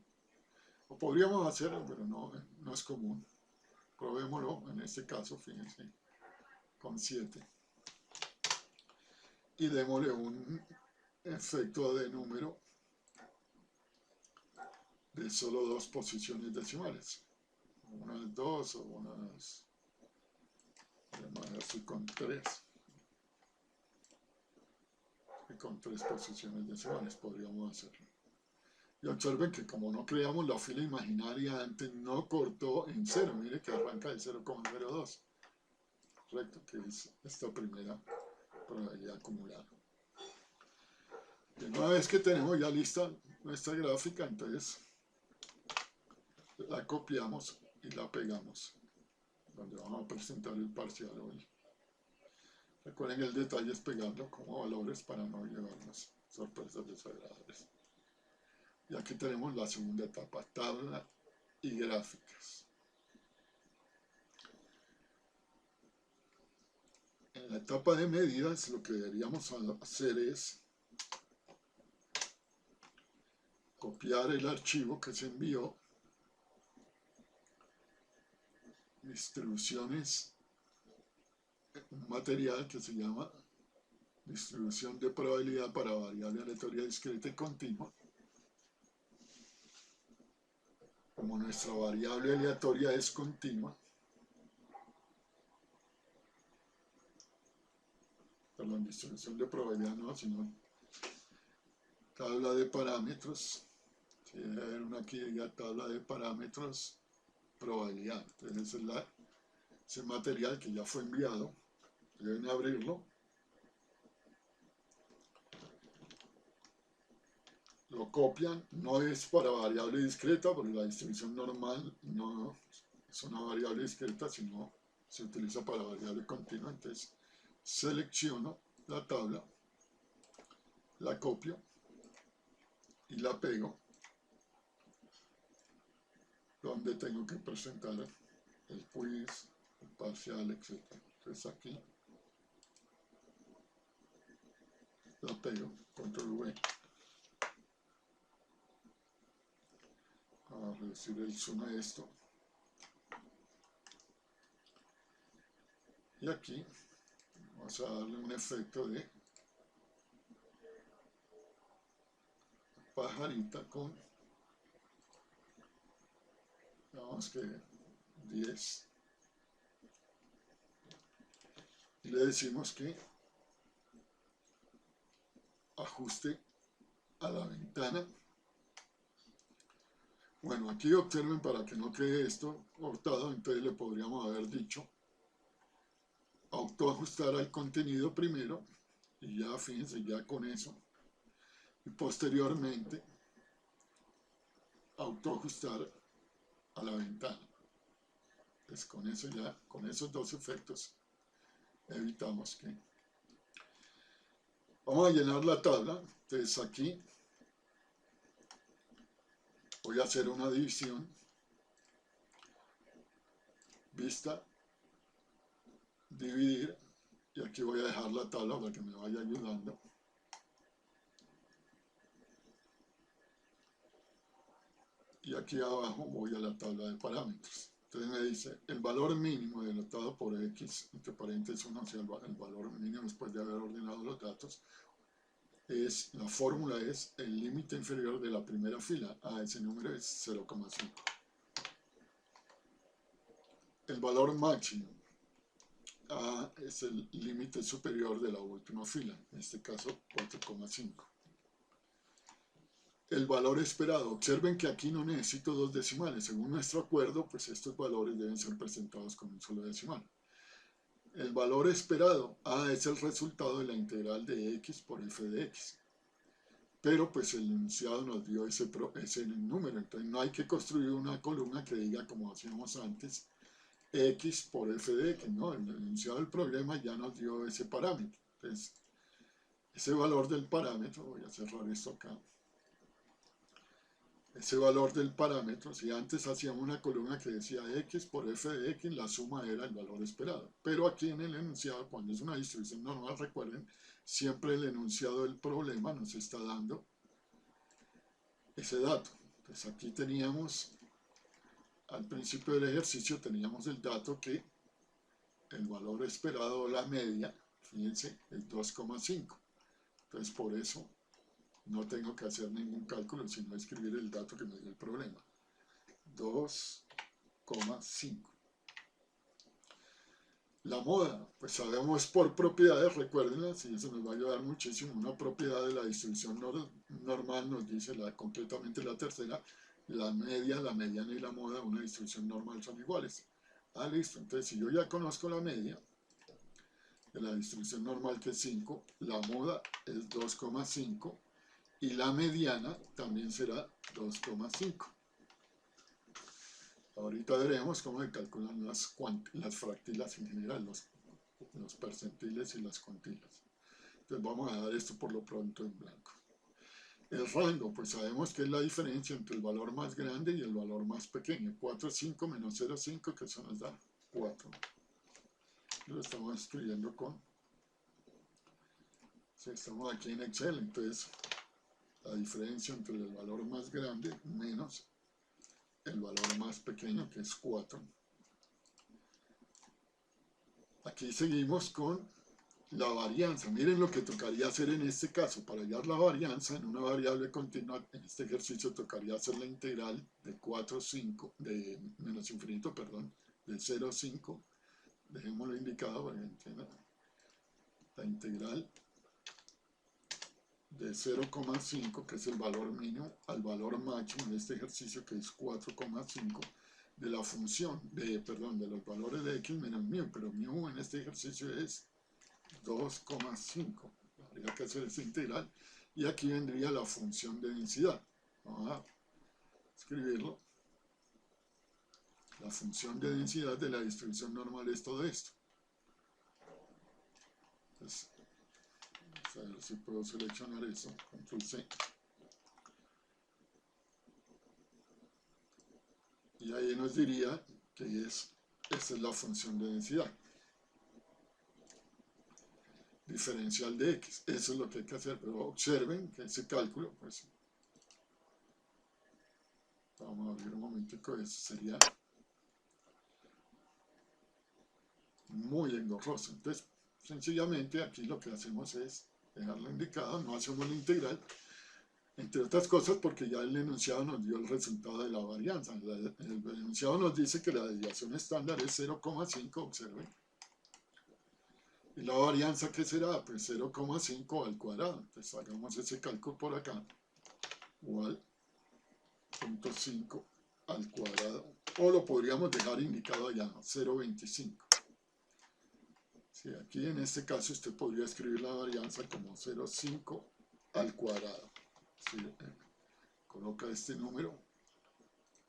O podríamos hacerlo, pero no es común. Probémoslo en este caso, fíjense, con 7. Y démosle un efecto de número de solo 2 posiciones decimales. Unas 2 o unas, así con 3. Y con 3 posiciones decimales podríamos hacerlo. Y observen que como no creamos la fila imaginaria antes, no cortó en 0. Mire que arranca de 0,02. Correcto, que es esta primera probabilidad acumulada. Y una vez que tenemos ya lista nuestra gráfica, entonces la copiamos y la pegamos, donde vamos a presentar el parcial hoy. Recuerden, el detalle es pegarlo como valores para no llevarnos sorpresas desagradables. Y aquí tenemos la segunda etapa, tabla y gráficas. En la etapa de medidas lo que deberíamos hacer es copiar el archivo que se envió, distribuciones, un material que se llama distribución de probabilidad para variable aleatoria discreta y continua. Como nuestra variable aleatoria es continua, perdón, distribución de probabilidad no, sino tabla de parámetros, si debe haber una aquí, diga tabla de parámetros, probabilidad. Entonces ese material que ya fue enviado, deben abrirlo, lo copian, no es para variable discreta, porque la distribución normal no es una variable discreta, sino se utiliza para variable continua. Entonces selecciono la tabla, la copio y la pego donde tengo que presentar el quiz, el parcial, etc. Entonces aquí la pego, control V, a reducir el zoom a esto, y aquí vamos a darle un efecto de pajarita con, digamos que 10, y le decimos que ajuste a la ventana. Bueno, aquí observen, para que no quede esto cortado, entonces le podríamos haber dicho autoajustar al contenido primero, y ya fíjense, ya con eso, y posteriormente autoajustar a la ventana. Pues con eso ya, con esos dos efectos evitamos que... Vamos a llenar la tabla. Entonces aquí voy a hacer una división, vista, dividir, y aquí voy a dejar la tabla para que me vaya ayudando. Y aquí abajo voy a la tabla de parámetros. Entonces me dice el valor mínimo denotado por x, entre paréntesis 1, o sea, el valor mínimo después de haber ordenado los datos, es, la fórmula es el límite inferior de la primera fila. Ese número es 0,5. El valor máximo es el límite superior de la última fila, en este caso 4,5. El valor esperado, observen que aquí no necesito dos decimales. Según nuestro acuerdo, pues estos valores deben ser presentados con un solo decimal. El valor esperado, es el resultado de la integral de x por f de x. Pero pues el enunciado nos dio ese número, entonces no hay que construir una columna que diga, como hacíamos antes, x por f de x, no, el enunciado del problema ya nos dio ese parámetro. Entonces, ese valor del parámetro, voy a cerrar esto acá, ese valor del parámetro, si antes hacíamos una columna que decía x por f de x, la suma era el valor esperado. Pero aquí en el enunciado, cuando es una distribución normal, recuerden, siempre el enunciado del problema nos está dando ese dato. Entonces aquí teníamos, al principio del ejercicio, teníamos el dato que el valor esperado, la media, fíjense, es 2,5. Entonces por eso no tengo que hacer ningún cálculo, sino escribir el dato que me dio el problema. 2,5. La moda, pues sabemos por propiedades, recuérdenlas, y eso nos va a ayudar muchísimo. Una propiedad de la distribución normal nos dice completamente la tercera, la media, la mediana y la moda, una distribución normal son iguales. Listo, entonces si yo ya conozco la media de la distribución normal, que es 5, la moda es 2,5 y la mediana también será 2,5. Ahorita veremos cómo se calculan las fractilas en general, los percentiles y las quintiles. Entonces vamos a dar esto por lo pronto en blanco. El rango, pues sabemos que es la diferencia entre el valor más grande y el valor más pequeño. 4,5 menos 0,5, que eso nos da 4. Lo estamos escribiendo con... Si estamos aquí en Excel, entonces la diferencia entre el valor más grande menos el valor más pequeño, que es 4. Aquí seguimos con la varianza. Miren lo que tocaría hacer en este caso. Para hallar la varianza en una variable continua, en este ejercicio tocaría hacer la integral de 4,5, de menos infinito, perdón, de 0,5. Dejémoslo indicado para que entiendan. La integral de 0,5, que es el valor mínimo, al valor máximo en este ejercicio, que es 4,5, de la función, de los valores de x menos mu, pero mu en este ejercicio es 2,5. Habría que hacer esa integral. Y aquí vendría la función de densidad. Vamos a escribirlo. La función de densidad de la distribución normal es todo esto. Entonces, vamos a ver si puedo seleccionar eso. Control C. Y ahí nos diría que esa es la función de densidad. Diferencial de x. Eso es lo que hay que hacer. Pero observen que ese cálculo, pues, vamos a abrir un momentico, eso sería muy engorroso. Entonces, sencillamente aquí lo que hacemos es dejarlo indicado, no hacemos la integral, entre otras cosas porque ya el enunciado nos dio el resultado de la varianza. El enunciado nos dice que la desviación estándar es 0,5, observen. ¿Y la varianza qué será? Pues 0,5 al cuadrado. Entonces hagamos ese cálculo por acá. Igual 0,5 al cuadrado. O lo podríamos dejar indicado allá, 0,25. Sí, aquí en este caso usted podría escribir la varianza como 0,5 al cuadrado. Sí, coloca este número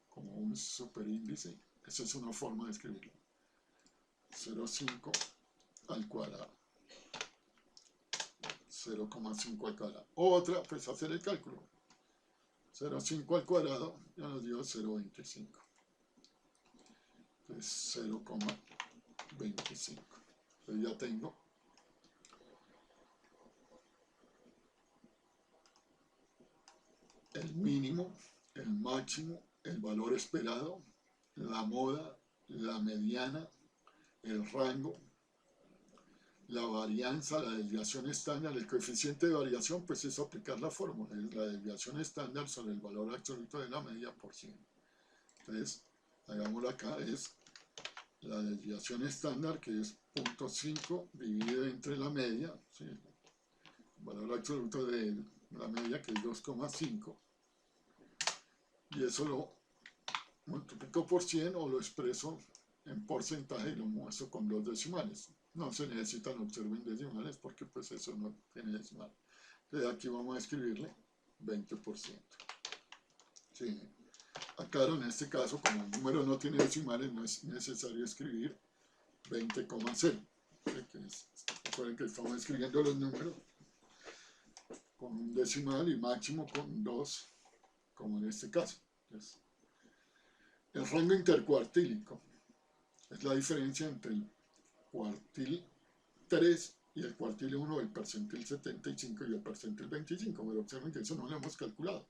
como un superíndice. Esa es una forma de escribirlo. 0,5 al cuadrado. 0,5 al cuadrado. Otra, pues hacer el cálculo. 0,5 al cuadrado ya nos dio 0,25. Entonces 0,25. Entonces ya tengo el mínimo, el máximo, el valor esperado, la moda, la mediana, el rango, la varianza, la desviación estándar. El coeficiente de variación, pues es aplicar la fórmula, es la desviación estándar sobre el valor absoluto de la media por 100. Entonces, hagámoslo acá, es la desviación estándar, que es 0,5 dividido entre la media, ¿sí? El valor absoluto de la media, que es 2,5, y eso lo multiplico por 100 o lo expreso en porcentaje y lo muestro con dos decimales. No se necesitan, observen, decimales porque pues eso no tiene decimal. Entonces aquí vamos a escribirle 20%. Sí. Aclaro, en este caso, como el número no tiene decimales, no es necesario escribir 20,0. Recuerden que estamos escribiendo los números con un decimal y máximo con 2, como en este caso. Entonces, el rango intercuartílico es la diferencia entre el cuartil 3 y el cuartil 1, el percentil 75 y el percentil 25, pero observen que eso no lo hemos calculado.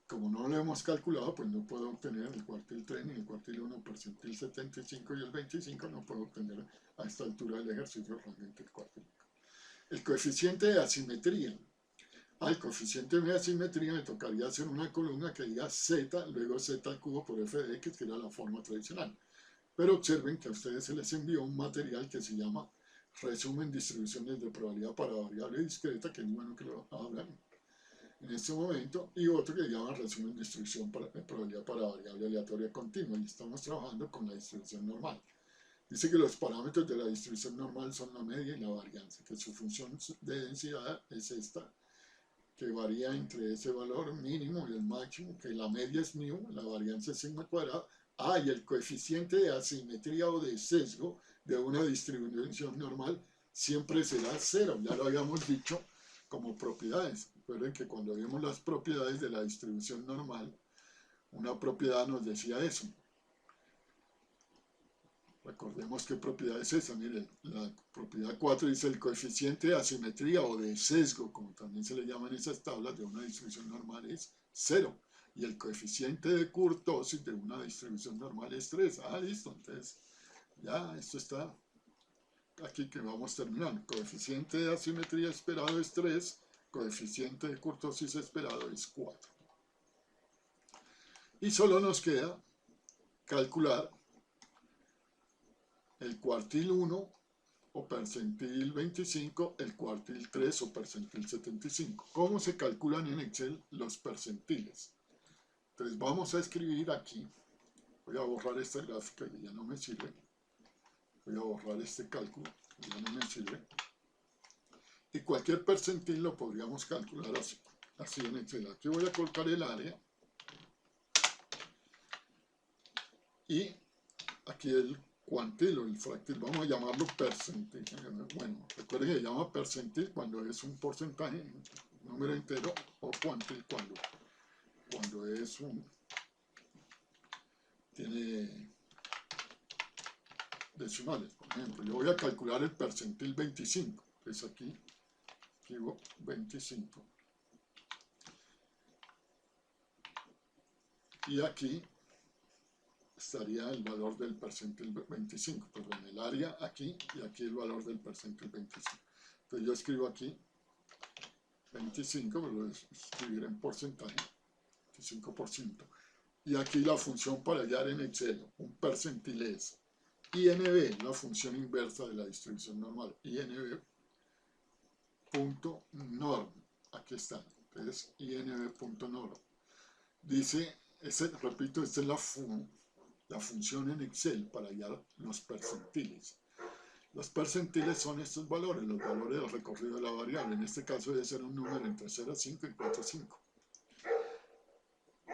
Como no lo hemos calculado, pues no puedo obtener el cuartil 3 ni el cuartil 1, percentil 75 y el 25, no puedo obtener a esta altura del ejercicio el rango intercuartílico. El coeficiente de asimetría. Al coeficiente de asimetría me tocaría hacer una columna que diga z, luego z al cubo por f de x, que era la forma tradicional. Pero observen que a ustedes se les envió un material que se llama Resumen Distribuciones de Probabilidad para Variable Discreta, que es bueno que lo abran en este momento, y otro que se llama Resumen Distribución de Probabilidad para Variable Aleatoria Continua, y estamos trabajando con la distribución normal. Dice que los parámetros de la distribución normal son la media y la varianza, que su función de densidad es esta, que varía entre ese valor mínimo y el máximo, que la media es mu, la varianza es sigma cuadrado, y el coeficiente de asimetría o de sesgo de una distribución normal siempre será 0. Ya lo habíamos dicho como propiedades. Recuerden que cuando vimos las propiedades de la distribución normal, una propiedad nos decía eso. Recordemos qué propiedad es esa. Miren, la propiedad 4 dice el coeficiente de asimetría o de sesgo, como también se le llaman esas tablas de una distribución normal, es 0. Y el coeficiente de kurtosis de una distribución normal es 3. Listo. Entonces, ya esto está aquí que vamos terminando. Coeficiente de asimetría esperado es 3. Coeficiente de kurtosis esperado es 4. Y solo nos queda calcular el cuartil 1 o percentil 25, el cuartil 3 o percentil 75. ¿Cómo se calculan en Excel los percentiles? Entonces vamos a escribir aquí, voy a borrar esta gráfica que ya no me sirve, voy a borrar este cálculo que ya no me sirve, y cualquier percentil lo podríamos calcular así en Excel. Aquí voy a colocar el área, y aquí el cuantil o el fractil, vamos a llamarlo percentil. Bueno, recuerden que se llama percentil cuando es un porcentaje, un número entero, o cuantil cuando es tiene decimales. Por ejemplo, yo voy a calcular el percentil 25, es aquí escribo 25, y aquí estaría el valor del percentil 25, perdón, el área aquí, y aquí el valor del percentil 25. Entonces yo escribo aquí 25, pero lo voy a escribir en porcentaje, 25%. Y aquí la función para hallar en Excel un percentil es INB, la función inversa de la distribución normal, INB.norm, aquí está, entonces INB.norm. Dice, repito, esta es la función en Excel para hallar los percentiles. Los percentiles son estos valores, los valores del recorrido de la variable. En este caso debe ser un número entre 0, 5 y 4, 5.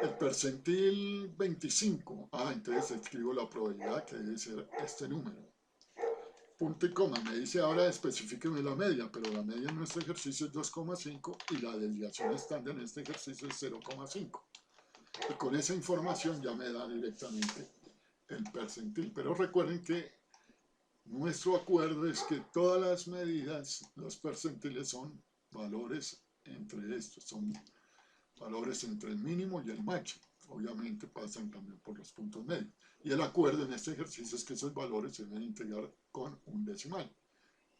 El percentil 25, entonces escribo la probabilidad que debe ser este número. Punto y coma, me dice ahora especifíqueme la media, pero la media en nuestro ejercicio es 2,5 y la desviación estándar en este ejercicio es 0,5. Y con esa información ya me da directamente el percentil, pero recuerden que nuestro acuerdo es que todas las medidas, los percentiles son valores entre estos, son valores entre el mínimo y el máximo. Obviamente pasan también por los puntos medios. Y el acuerdo en este ejercicio es que esos valores se deben integrar con un decimal.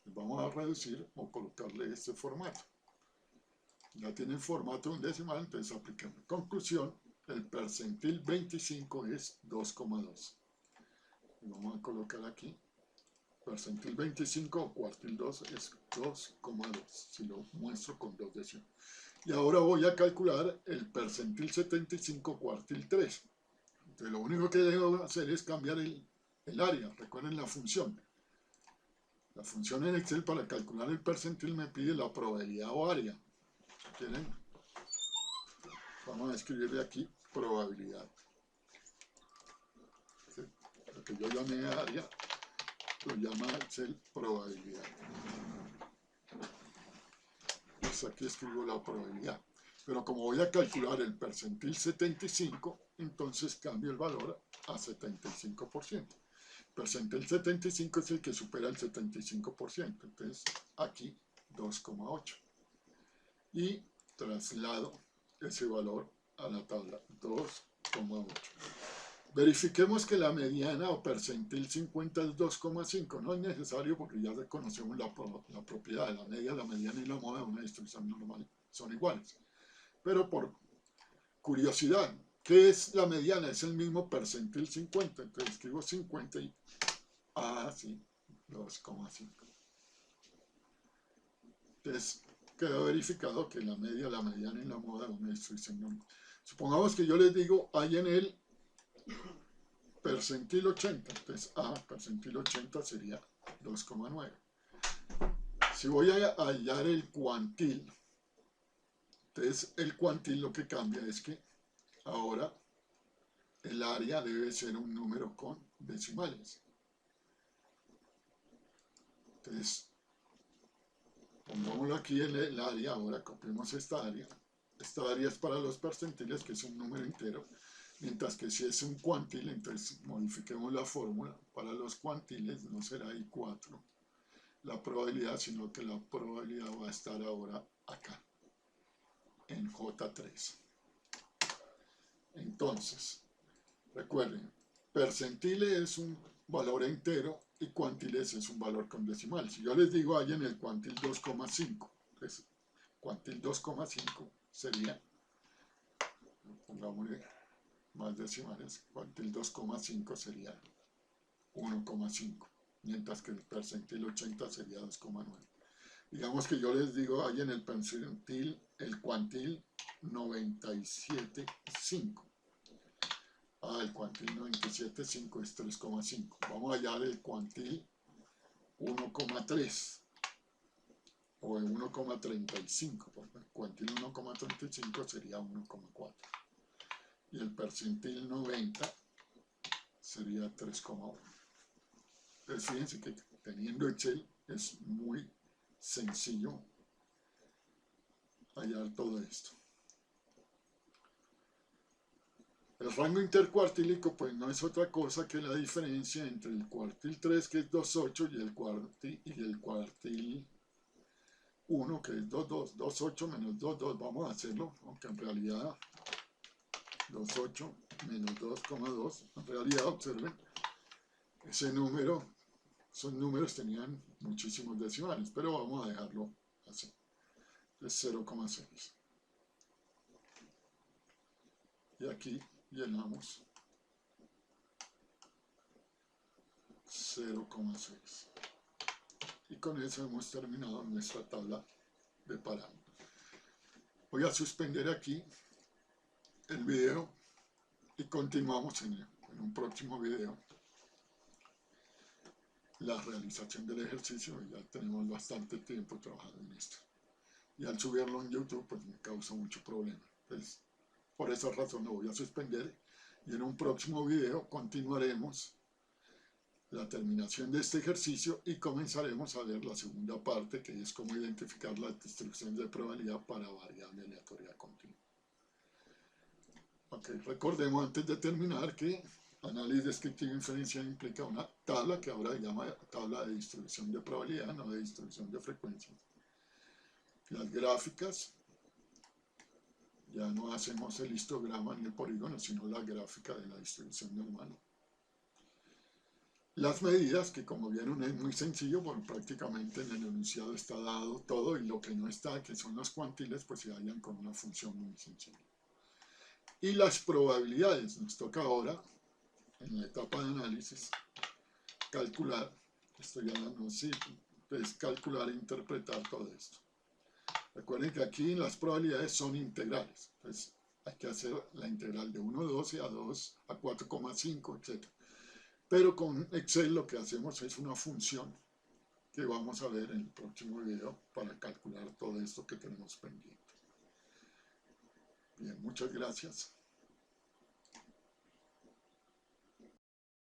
Vamos a reducir o colocarle este formato. Ya tiene el formato de un decimal, entonces aplicamos. Conclusión, el percentil 25 es 2,2. Vamos a colocar aquí. Percentil 25 o cuartil 2 es 2,2. Si lo muestro con dos decimales. Y ahora voy a calcular el percentil 75 cuartil 3. Entonces lo único que debo hacer es cambiar el área. Recuerden la función. La función en Excel para calcular el percentil me pide la probabilidad o área. ¿Quieren? Vamos a escribirle aquí probabilidad. Lo que yo llamé área, lo llama Excel probabilidad. Pues aquí escribo la probabilidad. Pero como voy a calcular el percentil 75, entonces cambio el valor a 75%. Percentil 75 es el que supera el 75%. Entonces aquí 2,8. Y traslado ese valor a la tabla 2,8. Verifiquemos que la mediana o percentil 50 es 2,5. No es necesario porque ya conocemos la propiedad de la media, la mediana y la moda de una distribución normal son iguales. Pero por curiosidad, ¿qué es la mediana? Es el mismo percentil 50. Entonces escribo 50 y... sí, 2,5. Entonces quedó verificado que la media, la mediana y la moda de una distribución normal. Supongamos que yo les digo, hay en el percentil 80, entonces percentil 80 sería 2,9. Si voy a hallar el cuantil, entonces el cuantil lo que cambia es que ahora el área debe ser un número con decimales. Entonces, pongámoslo aquí en el área, ahora copiemos esta área. Esta área es para los percentiles, que es un número entero, mientras que si es un cuantil, entonces modifiquemos la fórmula. Para los cuantiles no será I4 la probabilidad, sino que la probabilidad va a estar ahora acá, en J3. Entonces, recuerden, percentile es un valor entero y cuantiles es un valor con decimal. Si yo les digo ahí en el cuantil 2,5, pues cuantil 2,5 sería, pongámosle más decimales, cuantil 2,5 sería 1,5, mientras que el percentil 80 sería 2,9. Digamos que yo les digo ahí en el percentil, el cuantil 97,5. El cuantil 97,5 es 3,5. Vamos allá del cuantil 1,3 o 1,35, porque el cuantil 1,35 sería 1,4. Y el percentil 90 sería 3,1. Entonces fíjense que teniendo Excel es muy sencillo hallar todo esto. El rango intercuartílico pues no es otra cosa que la diferencia entre el cuartil 3, que es 2,8, y el cuartil 1, que es 2,2. 2,8 menos 2,2, vamos a hacerlo, aunque en realidad 2,8 menos 2,2, en realidad observen, ese número, esos números tenían muchísimos decimales, pero vamos a dejarlo así, es 0,6. Y aquí llenamos 0,6. Y con eso hemos terminado nuestra tabla de parámetros. Voy a suspender aquí el video y continuamos en un próximo video la realización del ejercicio. Ya tenemos bastante tiempo trabajando en esto. Y al subirlo en YouTube pues me causa mucho problema. Entonces, por esa razón lo voy a suspender y en un próximo video continuaremos la terminación de este ejercicio y comenzaremos a ver la segunda parte, que es cómo identificar las distribuciones de probabilidad para variable aleatoria continua. Ok, recordemos antes de terminar que análisis descriptivo inferencial implica una tabla que ahora se llama tabla de distribución de probabilidad, no de distribución de frecuencias. Las gráficas, ya no hacemos el histograma ni el polígono, sino la gráfica de la distribución normal. Las medidas, que como vieron es muy sencillo, porque prácticamente en el enunciado está dado todo, y lo que no está, que son los cuantiles, pues se hallan con una función muy sencilla. Y las probabilidades, nos toca ahora, en la etapa de análisis, calcular, esto ya no sirve, es calcular e interpretar todo esto. Recuerden que aquí las probabilidades son integrales, entonces hay que hacer la integral de 1,12 a 2 a 4,5, etc. Pero con Excel lo que hacemos es una función que vamos a ver en el próximo video para calcular todo esto que tenemos pendiente. Bien, muchas gracias.